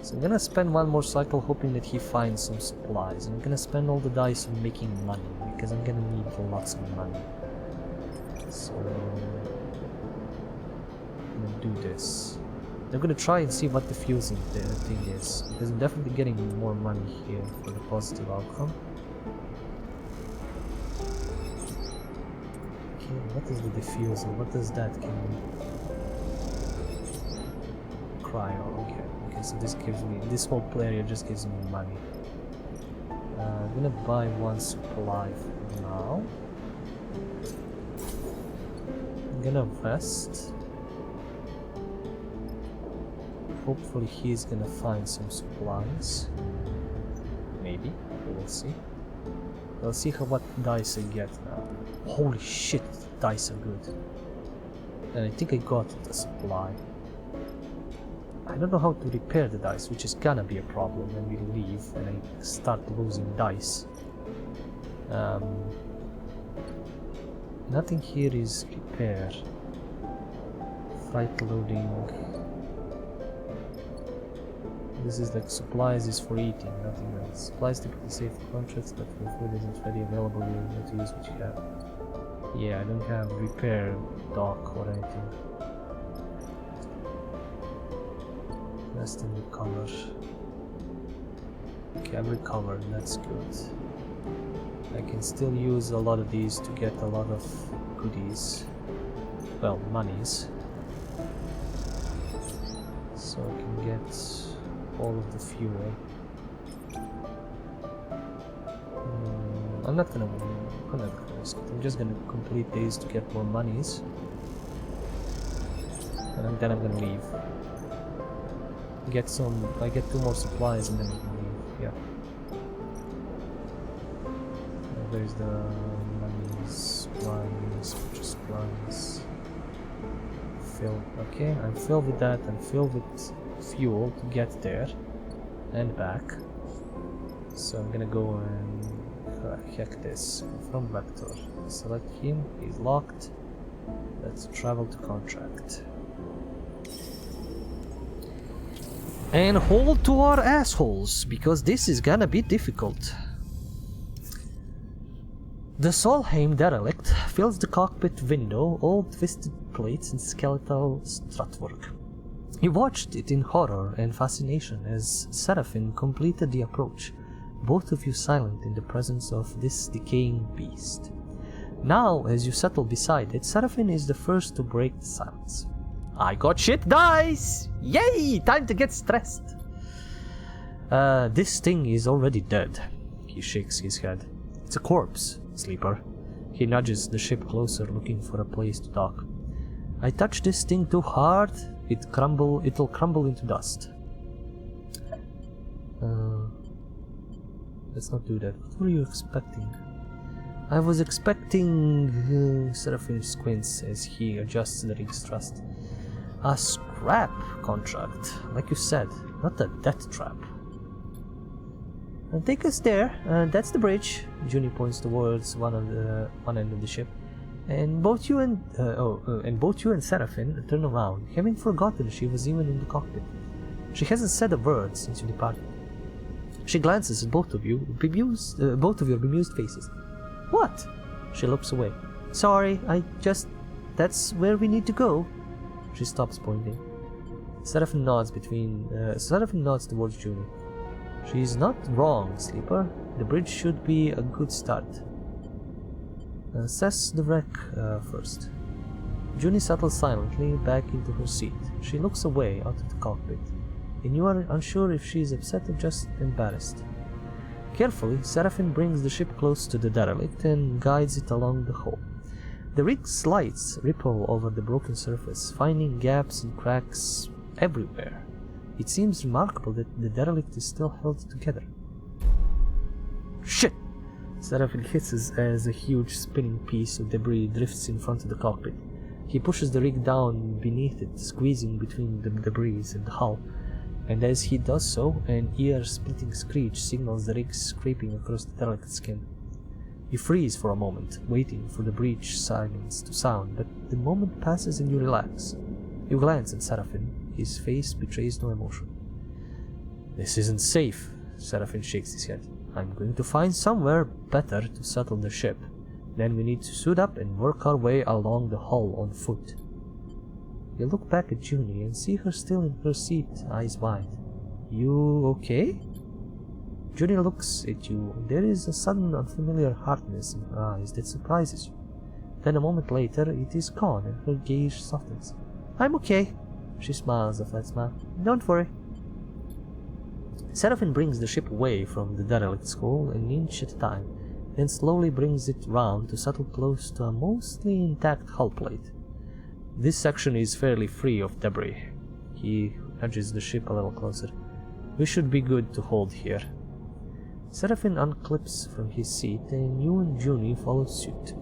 So I'm gonna spend 1 more cycle hoping that he finds some supplies. I'm gonna spend all the dice on making money because I'm gonna need lots of money. So I'm gonna do this. I'm gonna try and see what the fusing thing is because I'm definitely getting more money here for the positive outcome. What is the diffuser? What does that give me? Cryo, okay. Okay, so this gives me, this whole area just gives me money. I'm gonna buy 1 supply for now. I'm gonna vest. Hopefully he's gonna find some supplies. Maybe, we'll see. We'll see what dice I get now. Holy shit, dice are good. And I think I got the supply. I don't know how to repair the dice, which is gonna be a problem when we leave and I start losing dice. Nothing here is repair. Freight loading. This is like supplies is for eating, nothing else. Supplies typically save for contracts, but when food isn't ready available, you need to use what you have. Yeah, I don't have repair dock or anything. Rest and recover. Okay, I've recovered, that's good. I can still use a lot of these to get a lot of goodies. Well, monies. So I can get all of the fuel. I'm not gonna risk it. I'm just gonna complete these to get more monies. And then I'm gonna leave. I get 2 more supplies and then I can leave. Yeah. There's the monies, supplies, purchase supplies. Fill. Okay, I'm filled with that. I'm filled with fuel to get there and back. So I'm gonna go and check this. From Vector. Select him, he's locked. Let's travel to contract. And hold to our assholes, because this is gonna be difficult. The Solheim derelict fills the cockpit window, all twisted plates and skeletal strutwork. He watched it in horror and fascination as Seraphim completed the approach, both of you silent in the presence of this decaying beast. Now, as you settle beside it, Seraphim is the first to break the silence. I got shit dice! Yay! Time to get stressed! This thing is already dead. He shakes his head. It's a corpse, sleeper. He nudges the ship closer, looking for a place to dock. I touch this thing too hard, it'll crumble into dust. Let's not do that. What were you expecting? I was expecting... Seraphim squints as he adjusts the rig's thrust. A scrap contract, like you said, not a death trap. Take us there. That's the bridge. Junie points towards one end of the ship, and both you and Seraphim turn around, having forgotten she was even in the cockpit. She hasn't said a word since you departed. She glances at both of you, both of your bemused faces. What? She looks away. Sorry, that's where we need to go. She stops pointing. Seraphine nods towards Junie. She's not wrong, Sleeper. The bridge should be a good start. Assess the wreck first. Junie settles silently back into her seat. She looks away out of the cockpit, and you are unsure if she is upset or just embarrassed. Carefully, Seraphine brings the ship close to the derelict and guides it along the hull. The rig's lights ripple over the broken surface, finding gaps and cracks everywhere. It seems remarkable that the derelict is still held together. Shit! Seraphine hisses as a huge spinning piece of debris drifts in front of the cockpit. He pushes the rig down beneath it, squeezing between the debris and the hull, and as he does so, an ear-splitting screech signals the rig scraping across the delicate skin. You freeze for a moment, waiting for the breach silence to sound, but the moment passes and you relax. You glance at Seraphine. His face betrays no emotion. This isn't safe, Seraphine shakes his head. I'm going to find somewhere better to settle the ship. Then we need to suit up and work our way along the hull on foot. You look back at Junie and see her still in her seat, eyes wide. You okay? Junie looks at you. There is a sudden unfamiliar hardness in her eyes that surprises you. Then a moment later it is gone and her gaze softens. I'm okay. She smiles a flat smile. Don't worry. Seraphine brings the ship away from the derelict skull an inch at a time, then slowly brings it round to settle close to a mostly intact hull plate. This section is fairly free of debris. He nudges the ship a little closer. We should be good to hold here. Seraphine unclips from his seat, and you and Junie follow suit.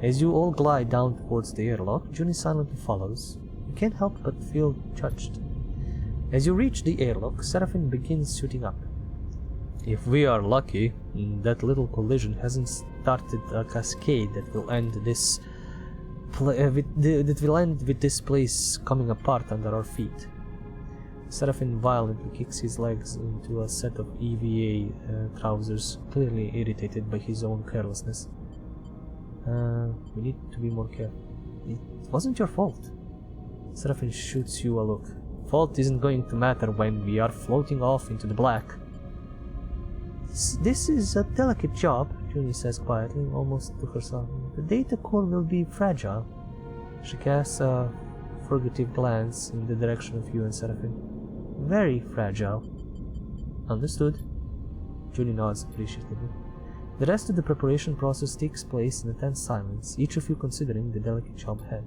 As you all glide down towards the airlock, Junie silently follows. You can't help but feel judged. As you reach the airlock, Seraphine begins suiting up. If we are lucky, that little collision hasn't started a cascade that will end with this place coming apart under our feet. Seraphine violently kicks his legs into a set of EVA trousers, clearly irritated by his own carelessness. We need to be more careful. It wasn't your fault. Seraphine shoots you a look. Fault isn't going to matter when we are floating off into the black. This is a delicate job, Junie says quietly, almost to herself. The data core will be fragile. She casts a furtive glance in the direction of you and Seraphine. Very fragile. Understood. Junie nods appreciatively. The rest of the preparation process takes place in a tense silence, each of you considering the delicate job ahead.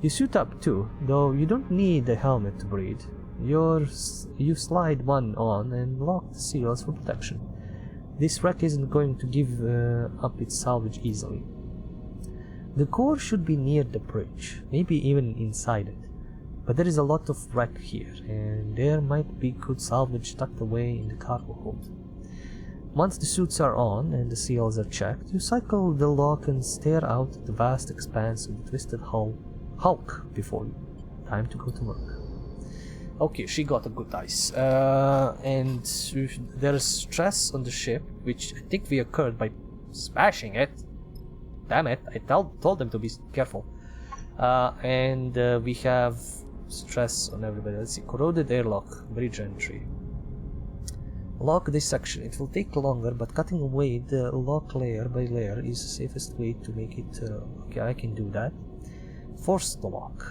You suit up too, though you don't need a helmet to breathe. You slide one on and lock the seals for protection. This wreck isn't going to give up its salvage easily. The core should be near the bridge, maybe even inside it. But there is a lot of wreck here, and there might be good salvage tucked away in the cargo hold. Once the suits are on and the seals are checked, you cycle the lock and stare out at the vast expanse of the twisted hulk before you. Time to go to work. Okay, she got a good dice. And there is stress on the ship, which I think we occurred by smashing it. Damn it, I told them to be careful. And we have stress on everybody. Let's see, corroded airlock, bridge entry. Lock this section. It will take longer, but cutting away the lock layer by layer is the safest way to make it... okay, I can do that. Force the lock.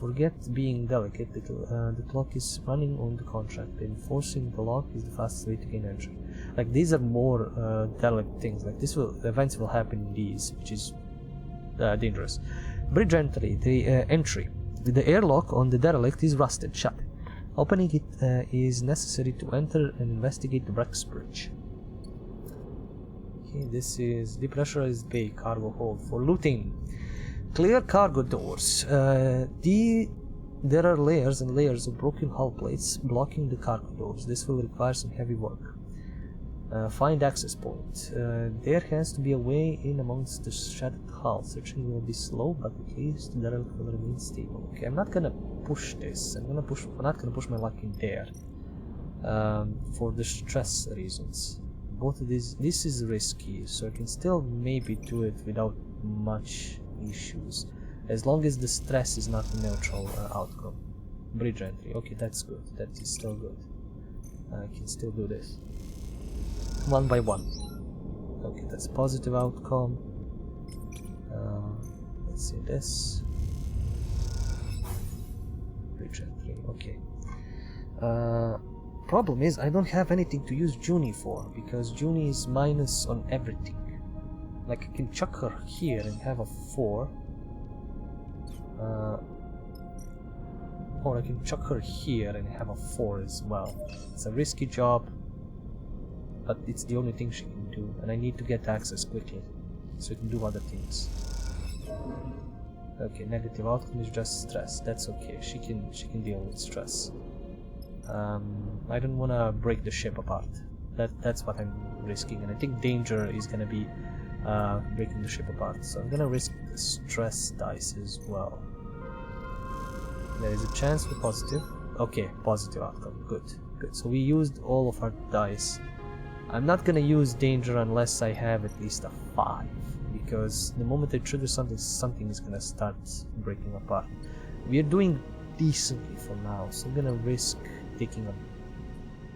Forget being delicate. The clock is running on the contract, and forcing the lock is the fastest way to gain entry. Like, these are more delicate things. Like, events will happen in these, which is dangerous. Bridge entry. The airlock on the derelict is rusted shut. Opening it is necessary to enter and investigate the wreck's bridge. Okay, this is depressurized bay cargo hold for looting. Clear cargo doors. There are layers and layers of broken hull plates blocking the cargo doors. This will require some heavy work. Find access point. There has to be a way in amongst the shattered hull. Searching will be slow, but at least the derelict will remain stable. Okay, I'm not gonna push this. I'm not gonna push my luck in there. for the stress reasons. Both of these, this is risky, so I can still maybe do it without much issues, as long as the stress is not a neutral outcome. Bridge entry, okay, that's good, that is still good. I can still do this. One by one. Okay, that's positive outcome. Let's see this. Bridge entry, okay. Problem is, I don't have anything to use Junie for, because Junie is minus on everything. Like, I can chuck her here and have a 4. Or I can chuck her here and have a 4 as well. It's a risky job, but it's the only thing she can do, and I need to get access quickly, so I can do other things. Okay, negative outcome is just stress. That's okay. She can deal with stress. I don't want to break the ship apart. That's what I'm risking, and I think danger is gonna be breaking the ship apart. So I'm gonna risk the stress dice as well. There is a chance for positive. Okay, positive outcome. Good, good. So we used all of our dice. I'm not gonna use danger unless I have at least a 5, because the moment I trigger something, something is gonna start breaking apart. We are doing decently for now, so I'm gonna risk taking an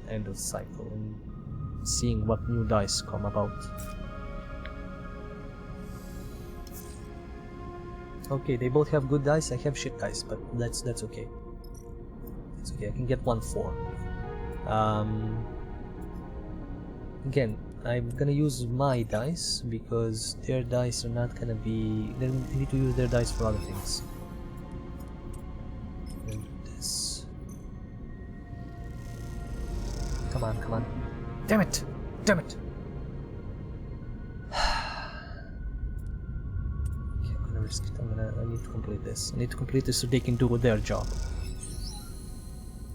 end of cycle and seeing what new dice come about. Okay, they both have good dice. I have shit dice, but that's okay. It's okay. I can get 1 4. Again, I'm gonna use my dice because their dice are not gonna be. They need to use their dice for other things. And this. Come on, come on! Damn it! Damn it! Risk it. I need to complete this. I need to complete this so they can do their job.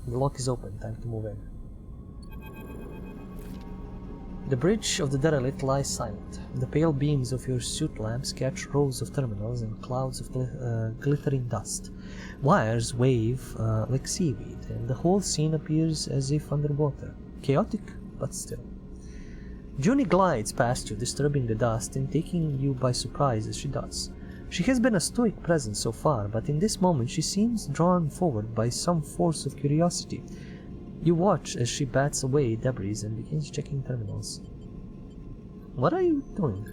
The lock is open. Time to move in. The bridge of the derelict lies silent. The pale beams of your suit lamps catch rows of terminals and clouds of glittering dust. Wires wave like seaweed, and the whole scene appears as if underwater. Chaotic, but still. Junie glides past you, disturbing the dust and taking you by surprise as she does. She has been a stoic presence so far, but in this moment she seems drawn forward by some force of curiosity. You watch as she bats away debris and begins checking terminals. What are you doing?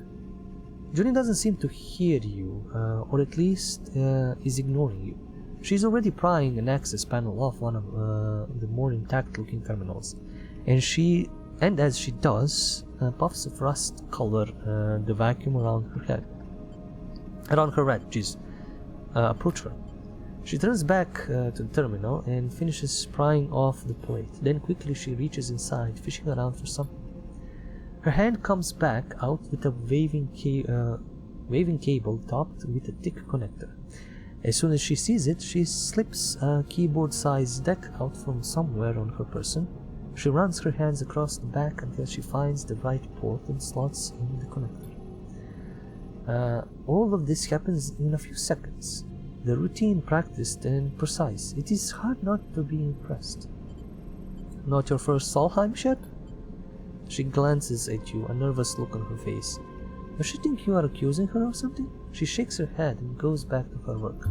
Junie doesn't seem to hear you, or at least is ignoring you. She's already prying an access panel off one of the more intact-looking terminals, and as she does, puffs of rust color the vacuum around her head. Around her head, approach her. She turns back to the terminal and finishes prying off the plate. Then quickly she reaches inside, fishing around for something. Her hand comes back out with a waving cable topped with a thick connector. As soon as she sees it, she slips a keyboard-sized deck out from somewhere on her person. She runs her hands across the back until she finds the right port and slots in the connector. All of this happens in a few seconds. The routine, practiced and precise. It is hard not to be impressed. Not your first Solheim ship? She glances at you, a nervous look on her face. Does she think you are accusing her of something? She shakes her head and goes back to her work.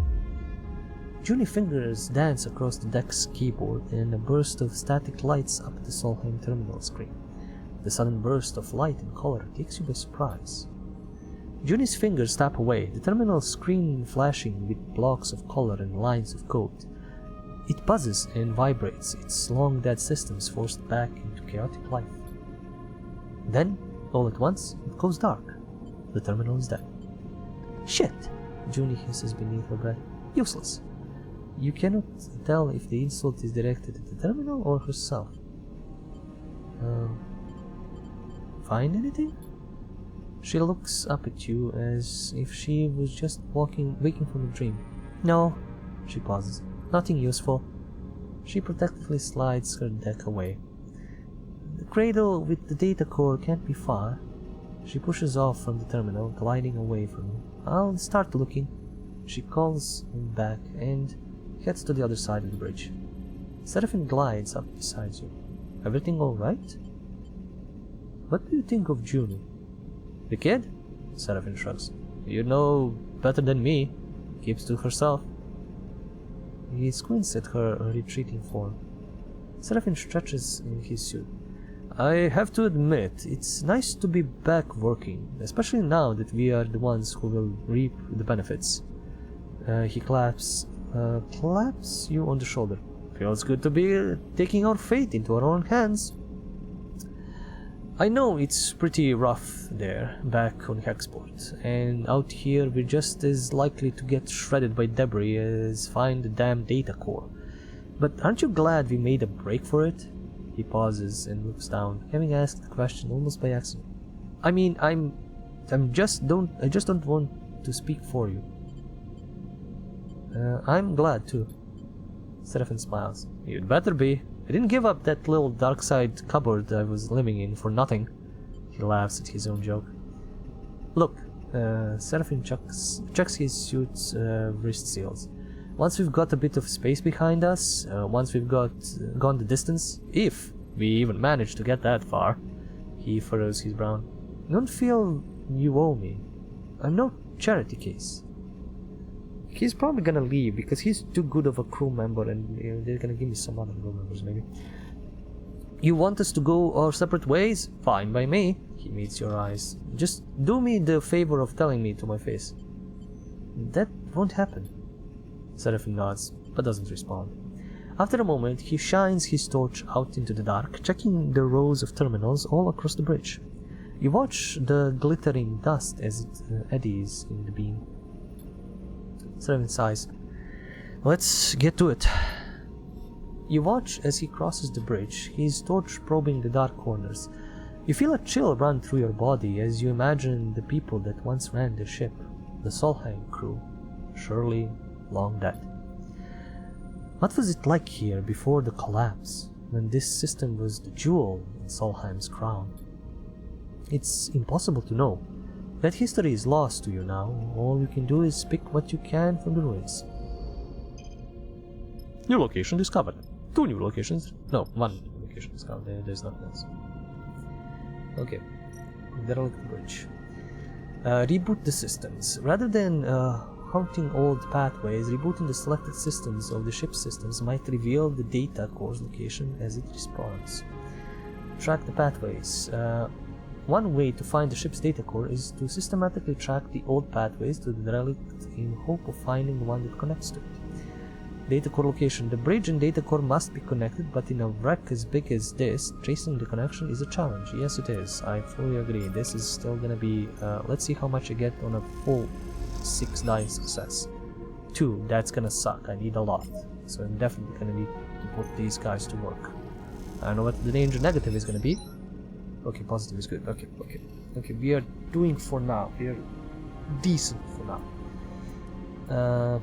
Junie's fingers dance across the deck's keyboard, and a burst of static lights up the Solheim terminal screen. The sudden burst of light and color takes you by surprise. Junie's fingers tap away, the terminal screen flashing with blocks of color and lines of code. It buzzes and vibrates, its long-dead systems forced back into chaotic life. Then, all at once, it goes dark. The terminal is dead. Shit! Junie hisses beneath her breath. Useless. You cannot tell if the insult is directed at the terminal or herself. Find anything? She looks up at you as if she was just waking from a dream. No, she pauses. Nothing useful. She protectively slides her deck away. The cradle with the data core can't be far. She pushes off from the terminal, gliding away from you. I'll start looking. She calls him back and heads to the other side of the bridge. Seraphine glides up beside you. Everything alright? What do you think of Junie? The kid? Seraphine shrugs. You know better than me. Keeps to herself. He squints at her retreating form. Seraphine stretches in his suit. I have to admit, it's nice to be back working, especially now that we are the ones who will reap the benefits. He claps you on the shoulder. Feels good to be taking our fate into our own hands. I know it's pretty rough there, back on Hexport, and out here we're just as likely to get shredded by debris as find the damn data core. But aren't you glad we made a break for it? He pauses and looks down, having asked the question almost by accident. I mean, I just don't want to speak for you. I'm glad too. Seraphine smiles. You'd better be. I didn't give up that little dark side cupboard I was living in for nothing. He laughs at his own joke. Look, Seraphine checks his suit's wrist seals. Once we've got a bit of space behind us, once we've gone the distance, if we even manage to get that far, he furrows his brow. Don't feel you owe me. I'm no charity case. He's probably gonna leave because he's too good of a crew member, and they're gonna give me some other crew members maybe. You want us to go our separate ways? Fine by me. He meets your eyes. Just do me the favor of telling me to my face. That won't happen. Seraphine nods, but doesn't respond. After a moment, he shines his torch out into the dark, checking the rows of terminals all across the bridge. You watch the glittering dust as it eddies in the beam. Seraphine sighs. Let's get to it. You watch as he crosses the bridge, his torch probing the dark corners. You feel a chill run through your body as you imagine the people that once ran the ship, the Solheim crew, surely long dead. What was it like here before the collapse, when this system was the jewel in Solheim's crown? It's impossible to know. That history is lost to you now. All you can do is pick what you can from the ruins. New location discovered. 2 new locations. No, 1 new location discovered. There's nothing else. Okay. Derelict bridge. Reboot the systems. Rather than haunting old pathways, rebooting the selected systems of the ship systems might reveal the data core's location as it responds. Track the pathways. One way to find the ship's data core is to systematically track the old pathways to the derelict in hope of finding one that connects to it. Data core location. The bridge and data core must be connected, but in a wreck as big as this, tracing the connection is a challenge. Yes, it is. I fully agree. This is still gonna be... let's see how much I get on a full 6 die success. 2, that's gonna suck. I need a lot. So I'm definitely gonna need to put these guys to work. I don't know what the danger negative is gonna be. Okay, positive is good. Okay, we are doing for now. We are decent for now.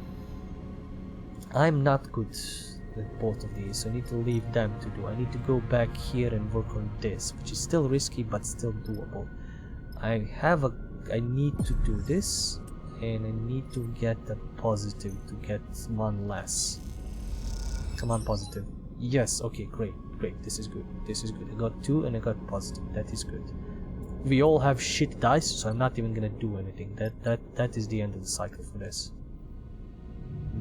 I'm not good with both of these, so I need to leave them to do. I need to go back here and work on this, which is still risky but still doable. I need to do this, and I need to get a positive to get 1 less. Come on, positive. Yes, okay, great. This is good. I got 2 and I got positive. That is good. We all have shit dice, so I'm not even gonna do anything. That is the end of the cycle for this.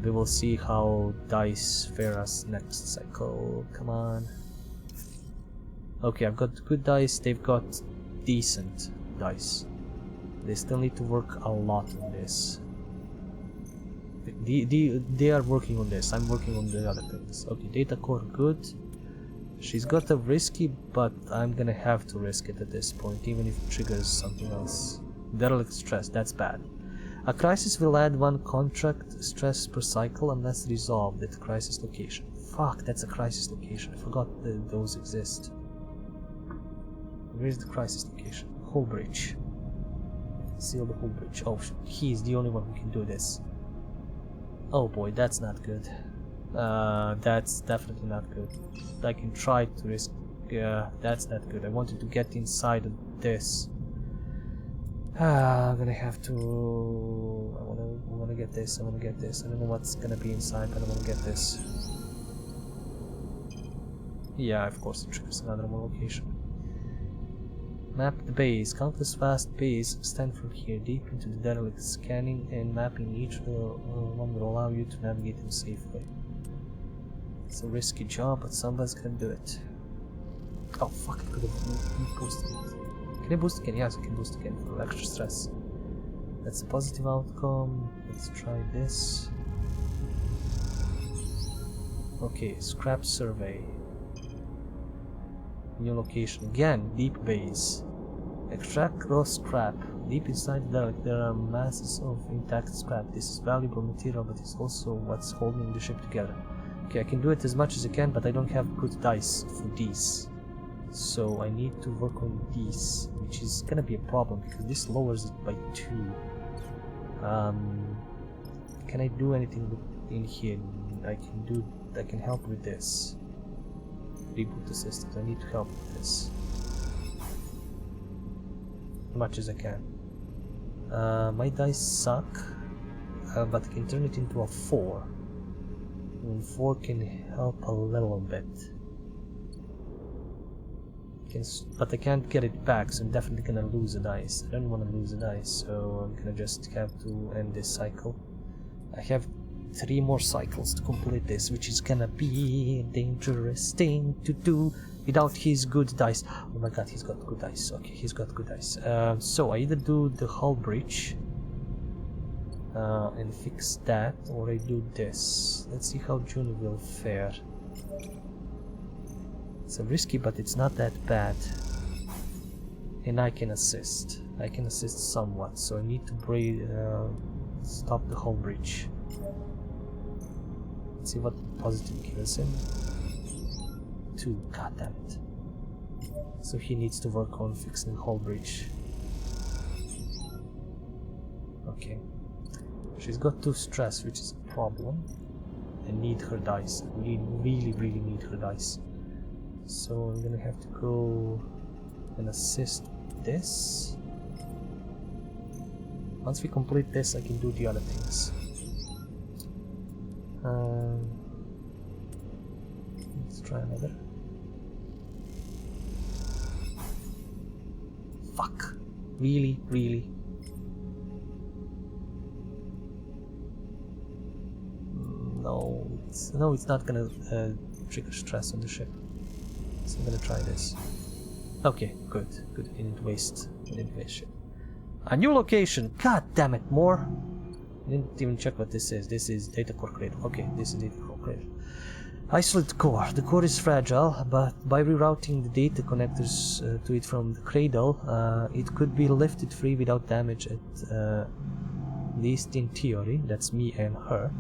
We will see how dice fare us next cycle. Come on. Okay, I've got good dice. They've got decent dice. They still need to work a lot on this. They are working on this. I'm working on the other things. Okay, data core good. She's got a risky, but I'm gonna have to risk it at this point, even if it triggers something else. Derelict stress, that's bad. A crisis will add 1 contract stress per cycle unless resolved at crisis location. Fuck, that's a crisis location. I forgot that those exist. Where's the crisis location? Hull bridge. Seal the hull bridge. Oh, he's the only one who can do this. Oh boy, that's not good. That's definitely not good. I can try to risk... Yeah, that's not good. I wanted to get inside of this. I'm gonna have to... I wanna get this. I don't know what's gonna be inside, but I wanna get this. Yeah, of course it triggers another more location. Map the base. Countless vast bays stand from here deep into the derelict. Scanning and mapping each one will allow you to navigate them safely. It's a risky job, but somebody's gonna do it. Oh fuck, I could have boosted it. Can I boost again? Yes, I can boost again for extra stress. That's a positive outcome. Let's try this. Okay, scrap survey. New location. Again, deep base. Extract raw scrap. Deep inside the derelict there are masses of intact scrap. This is valuable material, but it's also what's holding the ship together. Okay, I can do it as much as I can, but I don't have good dice for these. So I need to work on these, which is gonna be a problem because this lowers it by 2. Can I do anything in here? I can help with this. Reboot the systems. I need to help with this. As much as I can. My dice suck, but I can turn it into a 4. And 4 can help a little bit. But I can't get it back, so I'm definitely gonna lose a dice. I don't want to lose a dice, so I'm gonna just have to end this cycle. I have 3 more cycles to complete this, which is gonna be a dangerous thing to do without his good dice. Oh my god, he's got good dice. Okay, he's got good dice. So I either do the hull breach and fix that, or I do this. Let's see how June will fare. It's risky, but it's not that bad. And I can assist. I can assist somewhat, so I need to stop the hull breach. Let's see what positive kills him. 2, god damn it. So he needs to work on fixing hull breach. Okay. She's got 2 stress, which is a problem. I need her dice. I really need her dice. So I'm gonna have to go and assist this. Once we complete this, I can do the other things. Let's try another. Fuck. Really? No, it's not gonna trigger stress on the ship. So I'm gonna try this. Okay, good. I didn't waste shit. A new location! God damn it, more! I didn't even check what this is. This is data core cradle. Okay, this is data core cradle. Isolate core. The core is fragile, but by rerouting the data connectors to it from the cradle, it could be lifted free without damage, at least in theory. That's me and her.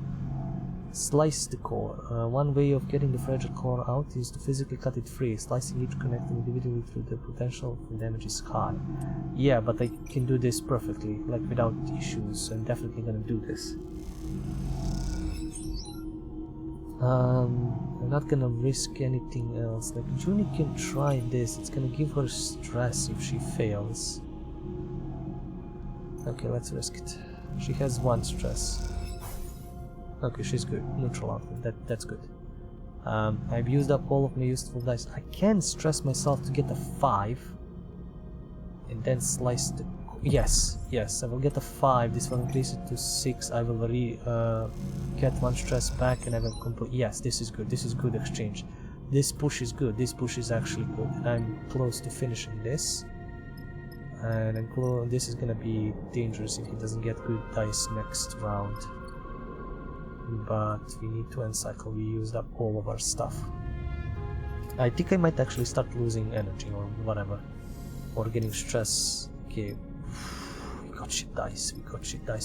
Slice the core. One way of getting the fragile core out is to physically cut it free. Slicing each connector individually through the potential for damage is high. Yeah, but I can do this perfectly, like without issues. I'm definitely gonna do this. I'm not gonna risk anything else. Like, Junie can try this. It's gonna give her stress if she fails. Okay, let's risk it. She has 1 stress. Okay, she's good. Neutral outfit. That's good. I've used up all of my useful dice. I can stress myself to get a 5 and then slice the... Yes, I will get a 5. This will increase it to 6. I will get 1 stress back and I will complete... Yes, this is good. This is good exchange. This push is good. This push is actually good. And I'm close to finishing this. And this is gonna be dangerous if he doesn't get good dice next round. But we need to end cycle. We used up all of our stuff. I think I might actually start losing energy or whatever, or getting stress. Okay, we got shit dice.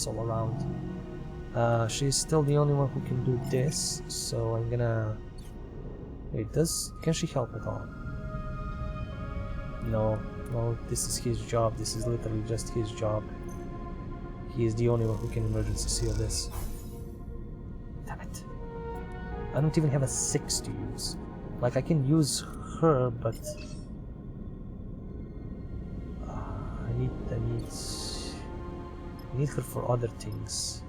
All around. She's still the only one who can do this, so I'm gonna... Wait, can she help at all? No, this is his job. This is literally just his job. He is the only one who can emergency seal this. Damn it. I don't even have a 6 to use. Like, I can use her, but... I need her for other things.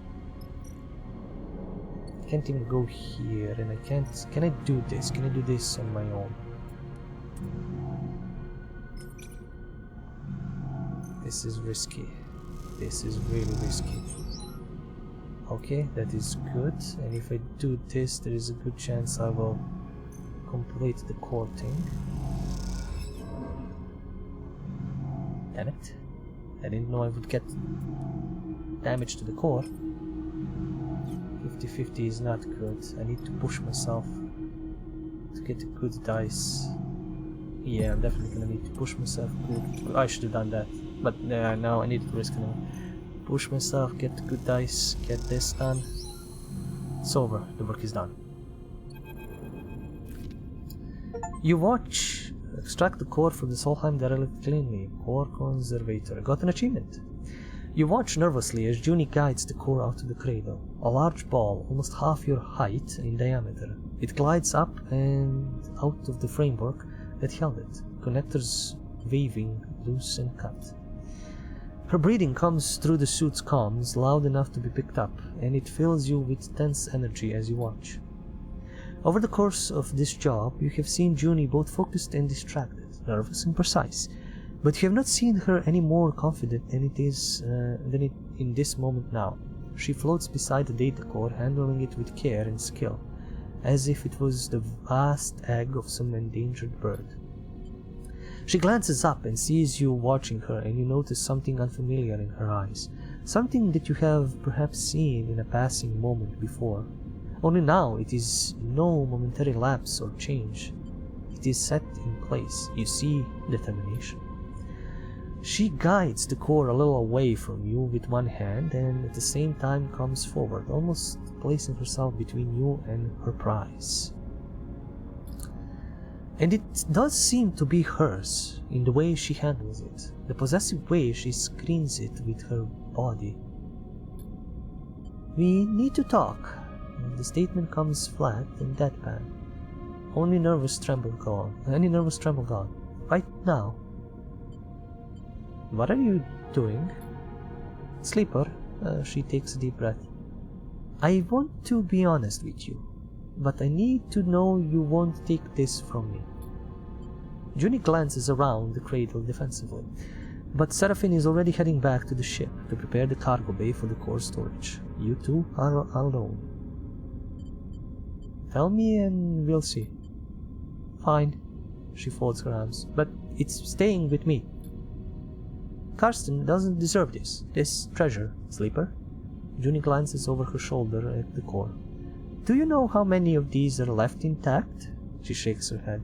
I can't even go here, and I can't... Can I do this? Can I do this on my own? This is risky. This is really risky. Okay, that is good. And if I do this, there is a good chance I will complete the core thing. Damn it. I didn't know I would get damage to the core. 50-50 is not good. I need to push myself to get a good dice. Yeah, I'm definitely gonna need to push myself good. I should have done that. But now I need to risk it. Push myself, get the good dice, get this done. It's over. The work is done. You watch. Extract the core from the Solheim derelict cleanly. Core conservator. Got an achievement. You watch nervously as Junie guides the core out of the cradle. A large ball, almost half your height in diameter. It glides up and out of the framework that held it. Connectors waving, loose and cut. Her breathing comes through the suit's comms, loud enough to be picked up, and it fills you with tense energy as you watch. Over the course of this job, you have seen Junie both focused and distracted, nervous and precise, but you have not seen her any more confident than in this moment now. She floats beside the data core, handling it with care and skill, as if it was the vast egg of some endangered bird. She glances up and sees you watching her, and you notice something unfamiliar in her eyes, something that you have perhaps seen in a passing moment before. Only now it is no momentary lapse or change. It is set in place. You see determination. She guides the core a little away from you with one hand and at the same time comes forward, almost placing herself between you and her prize. And it does seem to be hers in the way she handles it, the possessive way she screens it with her body. We need to talk. The statement comes flat and deadpan. Any nervous tremble gone. Right now. What are you doing? Sleeper. She takes a deep breath. I want to be honest with you, but I need to know you won't take this from me. Junie glances around the cradle defensively, but Seraphine is already heading back to the ship to prepare the cargo bay for the core storage. You two are alone. Tell me and we'll see. Fine. She folds her arms, but it's staying with me. Karsten doesn't deserve this. This treasure, Sleeper. Junie glances over her shoulder at the core. Do you know how many of these are left intact? She shakes her head.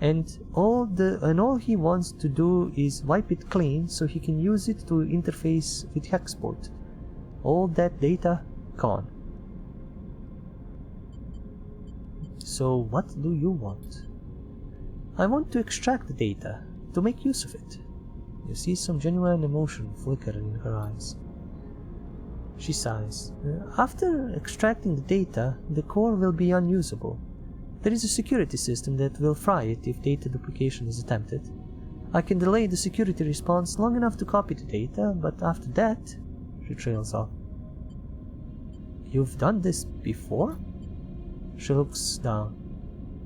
And all he wants to do is wipe it clean so he can use it to interface with Hexport. All that data gone. So what do you want? I want to extract the data, to make use of it. You see some genuine emotion flicker in her eyes. She sighs. After extracting the data, the core will be unusable. There is a security system that will fry it if data duplication is attempted. I can delay the security response long enough to copy the data, but after that, she trails off. You've done this before? She looks down.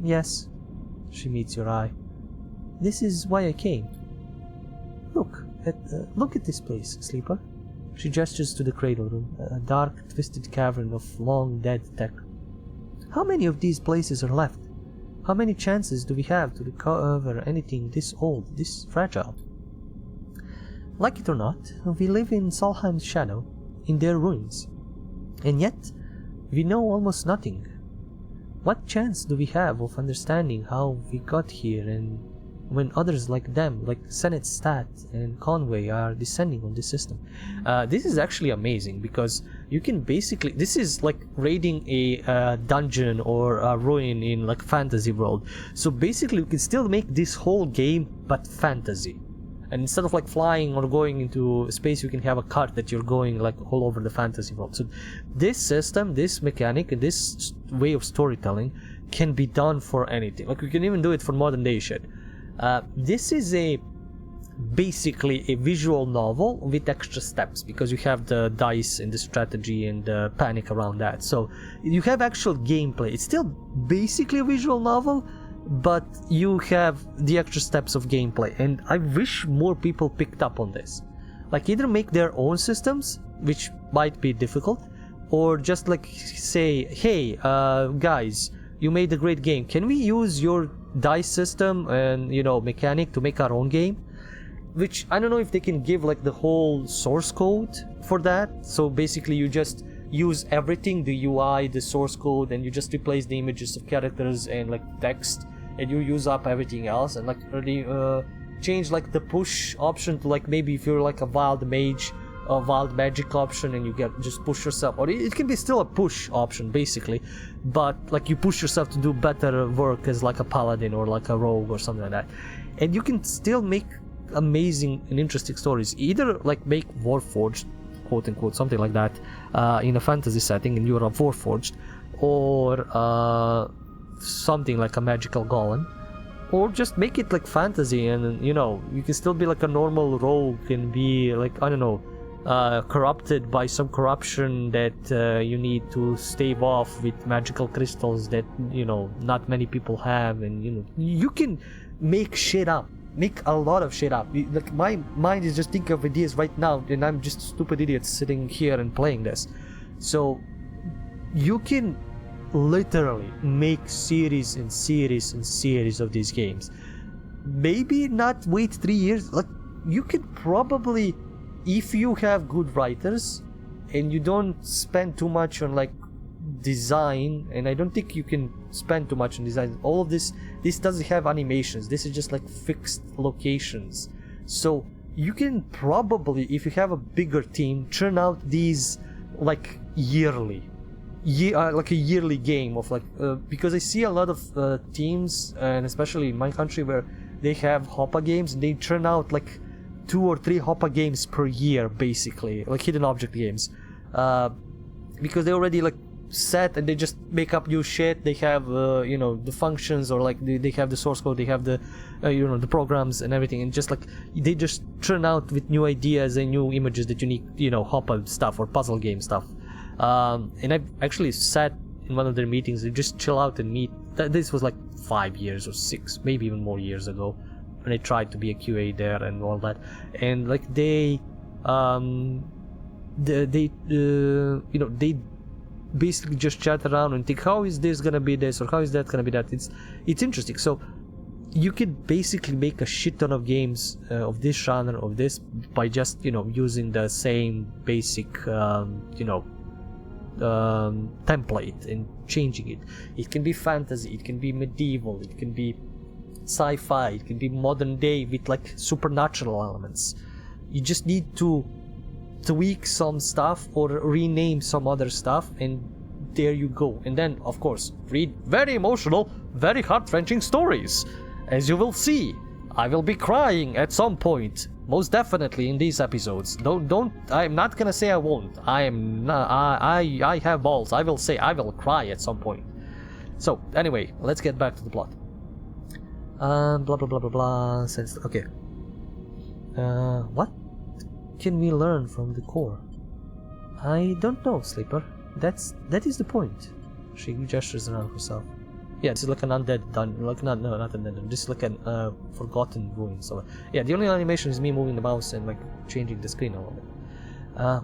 Yes. She meets your eye. This is why I came. Look at this place, Sleeper. She gestures to the cradle room, a dark, twisted cavern of long dead tech. How many of these places are left? How many chances do we have to recover anything this old, this fragile? Like it or not, we live in Solheim's shadow, in their ruins. And yet, we know almost nothing. What chance do we have of understanding how we got here and when others like them, like Senate Stat and Conway, are descending on this system? This is actually amazing because you can basically, this is like raiding a dungeon or a ruin in like fantasy world. So basically you can still make this whole game but fantasy. And instead of like flying or going into space, you can have a cart that you're going like all over the fantasy world. So this system, this mechanic, and this way of storytelling can be done for anything. Like we can even do it for modern day shit. This is basically a visual novel with extra steps because you have the dice and the strategy and the panic around that. So you have actual gameplay. It's still basically a visual novel, but you have the extra steps of gameplay, and I wish more people picked up on this. Like, either make their own systems, which might be difficult, or just like say, hey, guys, you made a great game, can we use your dice system and, you know, mechanic to make our own game? Which I don't know if they can give like the whole source code for that. So basically you just use everything, the UI, the source code, and you just replace the images of characters and like text, and you use up everything else, and like really change like the push option to like maybe if you're like a wild mage, a wild magic option, and you get just push yourself, or it can be still a push option basically, but like you push yourself to do better work as like a paladin or like a rogue or something like that. And you can still make amazing and interesting stories, either like make Warforged, quote unquote, something like that, in a fantasy setting and you're a Warforged, or something like a magical golem, or just make it like fantasy, and you know, you can still be like a normal rogue and be like, I don't know, corrupted by some corruption that you need to stave off with magical crystals that, you know, not many people have, and you know, you can make shit up. Make a lot of shit up. Like, my mind is just thinking of ideas right now, and I'm just a stupid idiot sitting here and playing this. So you can literally make series and series and series of these games. Maybe not wait 3 years. Like, you could probably, if you have good writers and you don't spend too much on like design, and I don't think you can spend too much on design. All of this doesn't have animations. This is just like fixed locations. So you can probably, if you have a bigger team, churn out these like yearly, like a yearly game of like, because I see a lot of teams, and especially in my country, where they have Hoppa games and they churn out like 2 or 3 Hoppa games per year, basically, like hidden object games, because they already like set and they just make up new shit. They have you know, the functions, or like they have the source code, they have the you know, the programs and everything, and just like they just churn out with new ideas and new images that you need, you know, Hoppa stuff or puzzle game stuff. And I've actually sat in one of their meetings and just chill out and meet. This was like 5 years or 6, maybe even more years ago, when I tried to be a QA there and all that. And like they you know, they basically just chat around and think, how is this gonna be this, or how is that gonna be that. It's interesting. So you could basically make a shit ton of games of this genre, of this, by just, you know, using the same basic you know, template and changing it. It can be fantasy, it can be medieval, it can be sci-fi, it can be modern day with like supernatural elements. You just need to tweak some stuff or rename some other stuff, and there you go. And then of course read very emotional, very heart-wrenching stories. As you will see, I will be crying at some point, most definitely, in these episodes. Don't I'm not gonna say I won't. I am not, I have balls. I will say I will cry at some point. So anyway, let's get back to the plot. Blah blah blah blah blah. Okay. What can we learn from the core? I don't know, Sleeper. That is the point. She gestures around herself. Yeah, this is like an undead like not undead. This is like an forgotten ruin. So yeah, the only animation is me moving the mouse and like changing the screen a little bit.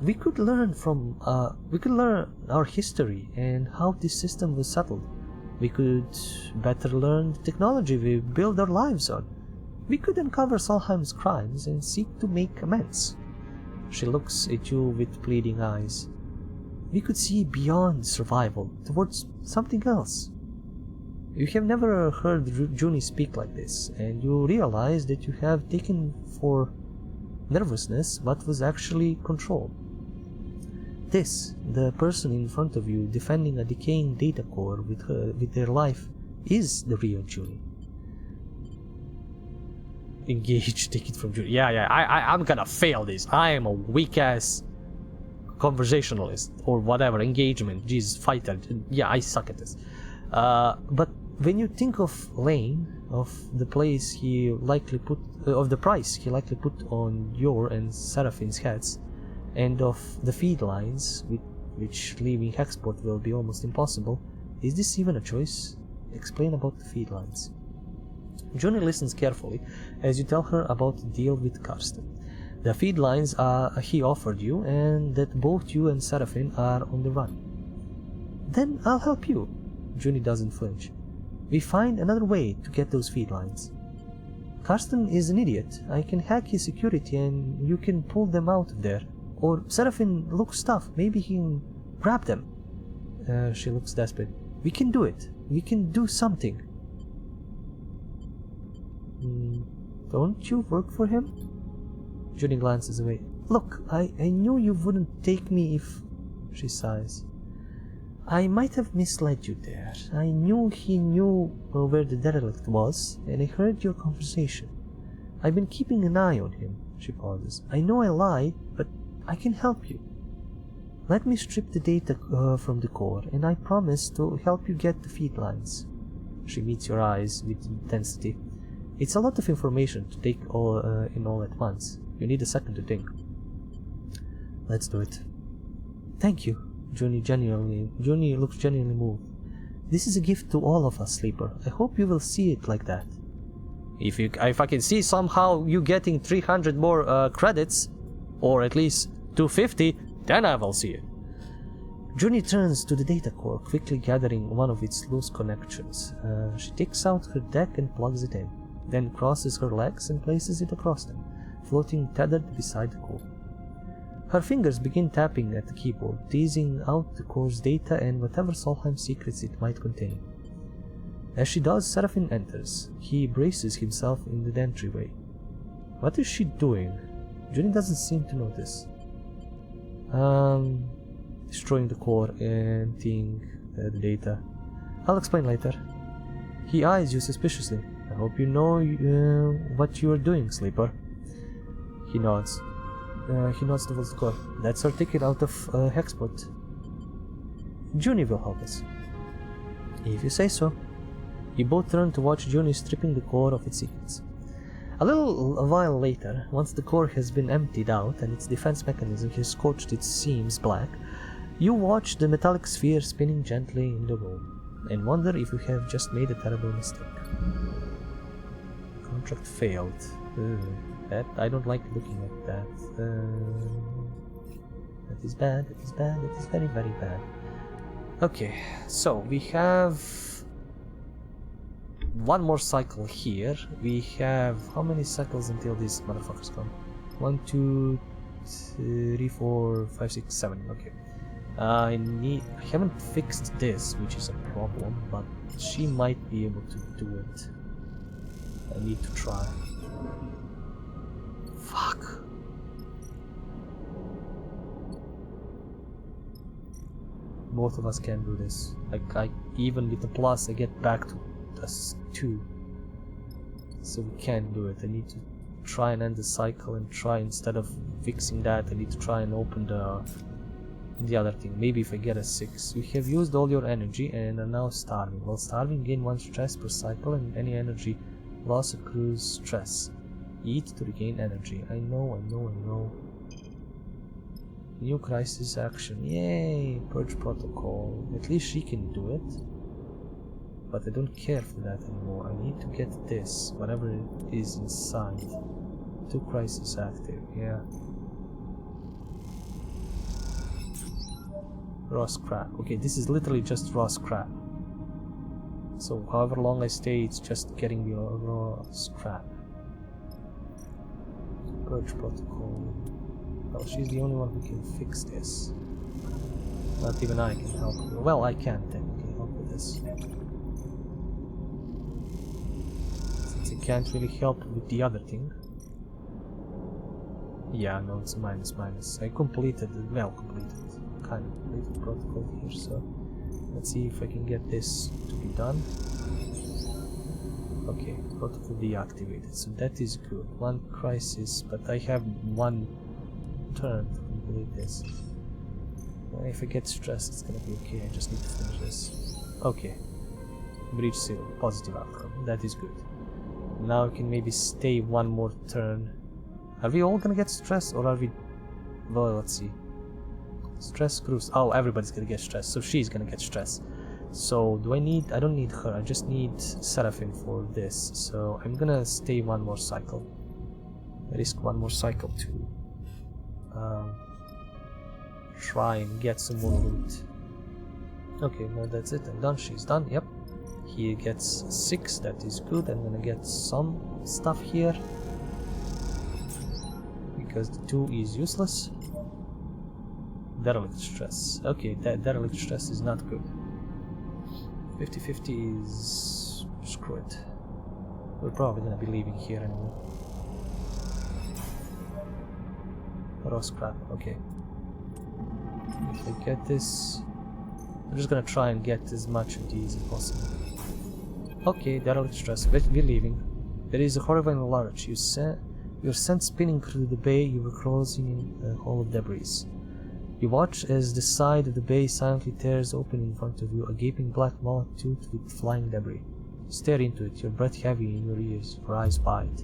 We could learn our history and how this system was settled. We could better learn the technology we build our lives on. We could uncover Solheim's crimes and seek to make amends. She looks at you with pleading eyes. We could see beyond survival, towards something else. You have never heard Junie speak like this, and you realize that you have taken for nervousness what was actually control. This, the person in front of you defending a decaying data core with their life, is the real Junie. Engage, take it from Junie. Yeah, I'm gonna fail this. I am a weak-ass conversationalist, or whatever, engagement, Jesus, fighter. Yeah, I suck at this. But when you think of Lane, of the place he likely put, of the price he likely put on your and Seraphine's heads, and of the feed lines with which leaving Hexport will be almost impossible, is this even a choice? Explain about the feed lines. Junie listens carefully as you tell her about the deal with Karsten. The feed lines he offered you, and that both you and Seraphine are on the run. Then I'll help you. Junie doesn't flinch. We find another way to get those feed lines. Karsten is an idiot. I can hack his security and you can pull them out of there. Or Seraphine looks stuff. Maybe he can grab them. She looks desperate. We can do it. We can do something. Don't you work for him? Junie glances away. Look, I knew you wouldn't take me if... She sighs. I might have misled you there. I knew he knew where the derelict was, and I heard your conversation. I've been keeping an eye on him. She pauses. I know I lie, but I can help you. Let me strip the data from the core, and I promise to help you get the feed lines. She meets your eyes with intensity. It's a lot of information to take in all at once. You need a second to think. Let's do it. Thank you. Junie looks genuinely moved. This is a gift to all of us, Sleeper. I hope you will see it like that. If I can see somehow you getting 300 more credits, or at least 250, then I will see it. Junie turns to the data core, quickly gathering one of its loose connections. She takes out her deck and plugs it in, then crosses her legs and places it across them, floating tethered beside the core. Her fingers begin tapping at the keyboard, teasing out the core's data and whatever Solheim secrets it might contain. As she does, Seraphine enters. He braces himself in the entryway. What is she doing? Junie doesn't seem to notice. Destroying the core, emptying the data. I'll explain later. He eyes you suspiciously. I hope you know what you are doing, Sleeper. He nods. He nods towards the core. That's our ticket out of Hexport. Junie will help us. If you say so. You both turn to watch Junie stripping the core of its secrets. A while later, once the core has been emptied out and its defense mechanism has scorched its seams black, you watch the metallic sphere spinning gently in the room and wonder if you have just made a terrible mistake. Contract failed. That I don't like looking at that. That is bad, that is bad, that is very, very bad. Okay, so we have one more cycle here. We have how many cycles until these motherfuckers come? 1, 2, 3, 4, 5, 6, 7. Okay. I haven't fixed this, which is a problem, but she might be able to do it. I need to try. Fuck. Both of us can do this. Like, even with the plus, I get back to us 2. So we can do it. I need to try and end the cycle and try, instead of fixing that, I need to try and open the other thing. Maybe if I get a 6. You have used all your energy and are now starving. While starving, gain 1 stress per cycle, and any energy loss accrues stress. Eat to regain energy. I know. New crisis action. Yay! Purge protocol. At least she can do it. But I don't care for that anymore. I need to get this, whatever it is inside. 2 crisis active. Yeah. Raw scrap. Okay, this is literally just raw scrap. So however long I stay, it's just getting the raw scrap. Purge protocol. Well, she's the only one who can fix this. Not even I can help her. Well, I can technically help with this. Since I can't really help with the other thing. Yeah, no, it's a minus. I completed, kind of completed the protocol here, so let's see if I can get this to be done. Okay, protocol deactivated, so that is good. 1 crisis, but I have 1 turn to complete this. If I get stressed, it's gonna be okay. I just need to finish this. Okay. Breach 0, positive outcome. That is good. Now I can maybe stay 1 more turn. Are we all gonna get stressed, or are we... Well, let's see. Stress cruise. Oh, everybody's gonna get stressed, so she's gonna get stressed. So do I need... I don't need her, I just need Seraphine for this. So I'm gonna stay one more cycle. Risk one more cycle to try and get some more loot. Okay, no, that's it. I'm done. She's done. Yep. He gets 6. That is good. I'm gonna get some stuff here because the 2 is useless. Derelict stress. Okay, that derelict stress is not good. 50-50 is... screw it. We're probably gonna be leaving here anyway. Raw scrap. Okay. If I get this, I'm just gonna try and get as much of these as possible. Okay, derelict stress. We're leaving. There is a horrifying large. You're sent spinning through the bay. You were crossing a hole of debris. You watch as the side of the bay silently tears open in front of you, a gaping black maw toothed with flying debris. You stare into it, your breath heavy in your ears, your eyes wide.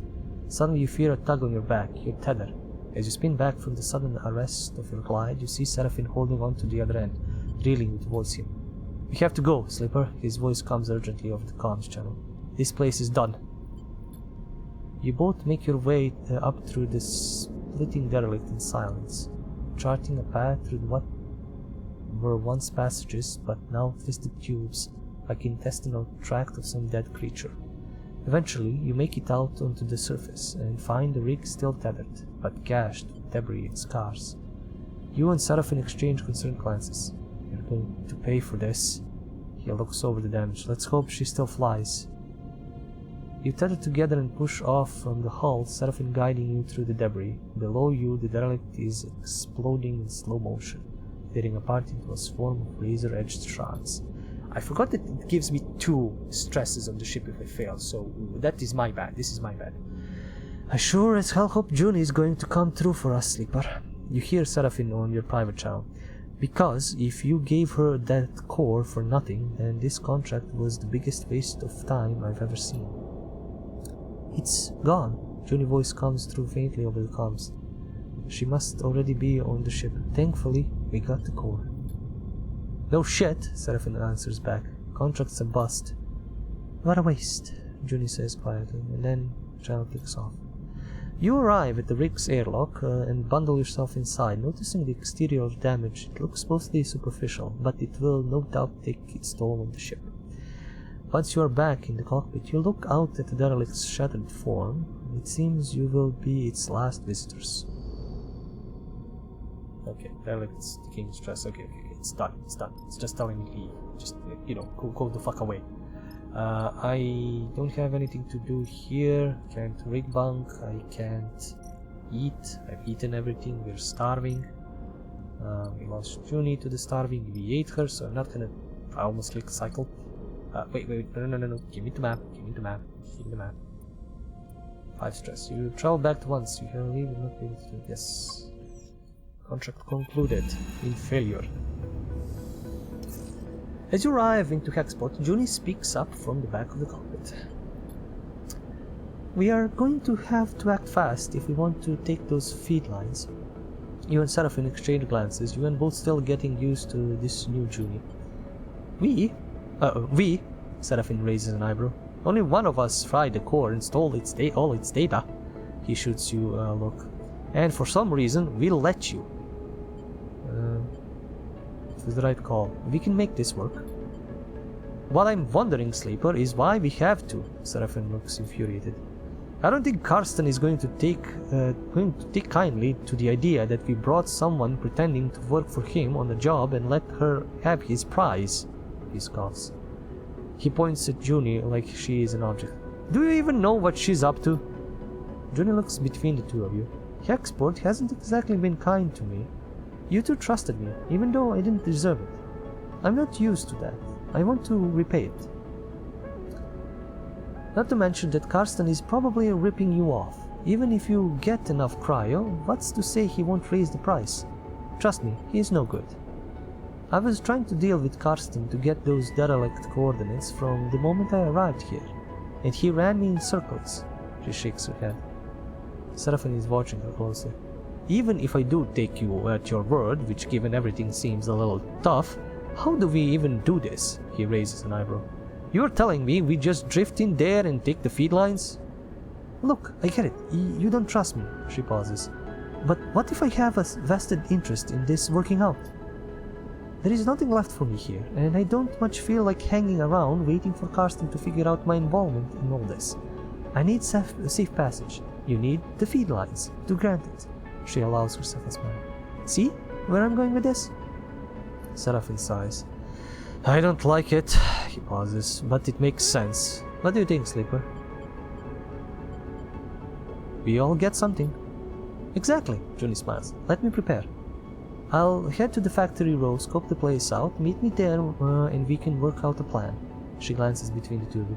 Suddenly you feel a tug on your back, your tether. As you spin back from the sudden arrest of your glide, you see Seraphine holding on to the other end, reeling towards him. "We have to go, Slipper." His voice comes urgently over the comms channel. "This place is done." You both make your way up through the splitting derelict in silence, charting a path through what were once passages, but now twisted tubes, like intestinal tract of some dead creature. Eventually, you make it out onto the surface and find the rig still tethered, but gashed with debris and scars. You and Seraphine exchange concerned glances. "You're going to pay for this." He looks over the damage. "Let's hope she still flies." You tether together and push off from the hull, Seraphine guiding you through the debris. Below you, the derelict is exploding in slow motion, tearing apart into a swarm of razor-edged shards. I forgot that it gives me 2 stresses on the ship if I fail, so that is my bad. This is my bad. "I sure as hell hope Junie is going to come through for us, Sleeper." You hear Seraphine on your private channel. "Because if you gave her that core for nothing, then this contract was the biggest waste of time I've ever seen." "It's gone." Junie's voice comes through faintly over the comms. "She must already be on the ship. Thankfully, we got the core." "No shit," Seraphine answers back. "Contract's a bust." "What a waste," Junie says quietly, and then the channel clicks off. You arrive at the rig's airlock and bundle yourself inside. Noticing the exterior damage, it looks mostly superficial, but it will no doubt take its toll on the ship. Once you are back in the cockpit, you look out at the derelict's shattered form. It seems you will be its last visitors. Okay, derelict's decaying stress. Okay, it's done. It's done. It's just telling me leave. Just, go the fuck away. I don't have anything to do here. Can't rig bunk. I can't eat. I've eaten everything. We're starving. We lost Junie to the starving. We ate her, so I'm not gonna... I almost clicked cycle. Wait, no. Give me the map. Give me the map. Give me the map. 5 stress. You travel back to once. You can leave. Not able to. Yes. Contract concluded. In failure. As you arrive into Hexport, Junie speaks up from the back of the cockpit. "We are going to have to act fast if we want to take those feed lines." You and Seraphine exchange glances, you and both still getting used to this new Junie. We? Seraphine raises an eyebrow. "Only one of us fried the core and stole all its data." He shoots you a look. "And for some reason, we'll let you." This is the right call. We can make this work. "What I'm wondering, Sleeper, is why we have to." Seraphine looks infuriated. "I don't think Karsten is going to take kindly to the idea that we brought someone pretending to work for him on the job and let her have his prize." He scoffs. He points at Junie like she is an object. "Do you even know what she's up to?" Junie looks between the two of you. "Hexport hasn't exactly been kind to me. You two trusted me, even though I didn't deserve it. I'm not used to that. I want to repay it. Not to mention that Karsten is probably ripping you off. Even if you get enough cryo, what's to say he won't raise the price? Trust me, he is no good. I was trying to deal with Karsten to get those derelict coordinates from the moment I arrived here, and he ran me in circles." She shakes her head. Seraphine is watching her closely. "Even if I do take you at your word, which given everything seems a little tough, How do we even do this? He raises an eyebrow. You're telling me we just drift in there and take the feed lines? Look, I get it. You don't trust me, she pauses. But what if I have a vested interest in this working out? There is nothing left for me here, and I don't much feel like hanging around waiting for Karsten to figure out my involvement in all this. I need safe passage. You need the feed lines to grant it. She allows herself a smile. See where I'm going with this? Seraphin sighs. I don't like it, he pauses, but it makes sense. What do you think, Sleeper? We all get something. Exactly, Junie smiles. Let me prepare. I'll head to the factory row, scope the place out, meet me there, and we can work out a plan. She glances between the two of you.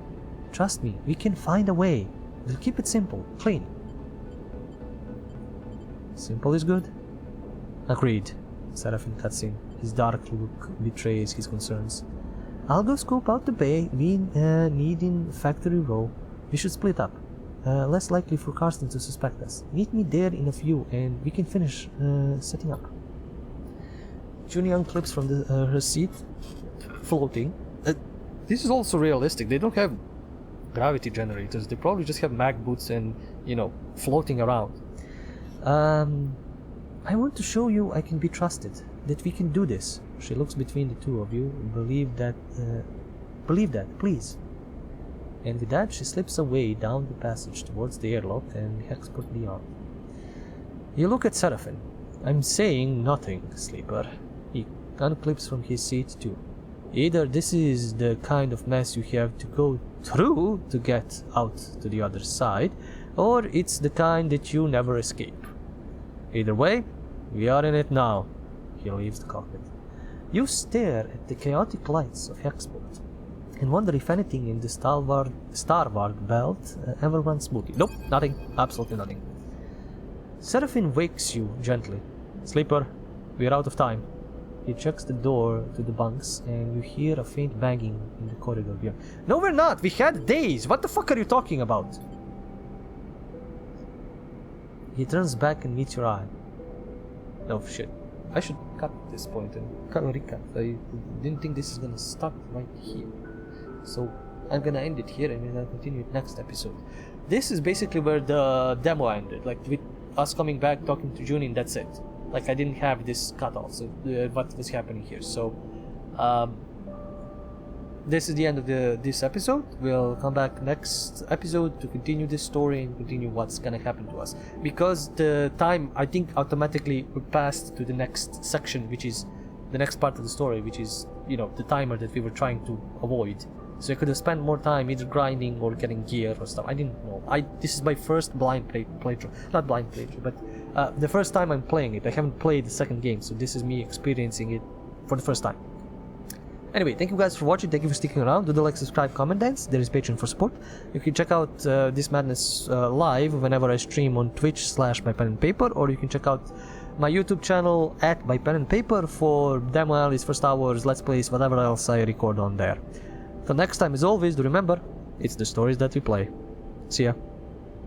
Trust me, we can find a way. We'll keep it simple, clean. Simple is good. Agreed. Seraphin cuts in. His dark look betrays his concerns. I'll go scope out the bay we need in factory row. We should split up. Less likely for Karsten to suspect us. Meet me there in a few and we can finish setting up. Junie unclips from her seat, floating. This is also realistic. They don't have gravity generators. They probably just have mag boots and, floating around. I want to show you I can be trusted, that we can do this. She looks between the two of you. Believe that, please. And with that, she slips away down the passage towards the airlock and hexport beyond. You look at Seraphin. I'm saying nothing, Sleeper. He unclips from his seat too. Either this is the kind of mess you have to go through to get out to the other side, or it's the kind that you never escape. Either way, we are in it now. He leaves the cockpit. You stare at the chaotic lights of Hexport and wonder if anything in the Starward belt ever runs smoothly. Nope, nothing. Absolutely nothing. Seraphin wakes you gently. Sleeper, we are out of time. He checks the door to the bunks and you hear a faint banging in the corridor beyond. No, we're not! We had days! What the fuck are you talking about? He turns back and meets your eye. Oh shit. I should cut this point and recap. I didn't think this is gonna start right here. So I'm gonna end it here and then I'll continue it next episode. This is basically where the demo ended. Like with us coming back, talking to Junie, and that's it. Like I didn't have this cut off, so what was happening here. So this is the end of this episode. We'll come back next episode to continue this story and continue what's gonna happen to us. Because the time, I think, automatically passed to the next section, which is the next part of the story, which is, the timer that we were trying to avoid. So I could have spent more time either grinding or getting gear or stuff. I didn't know. This is my first blind playthrough. Not blind playthrough, but the first time I'm playing it. I haven't played the second game, so this is me experiencing it for the first time. Anyway, thank you guys for watching. Thank you for sticking around. Do the like, subscribe, comment, dance. There is Patreon for support. You can check out this madness live whenever I stream on Twitch/bypenandpaper, or you can check out my YouTube channel at bypenandpaper for demo analysis, first hours, let's plays, whatever else I record on there. Till next time, as always, do remember, it's the stories that we play. See ya.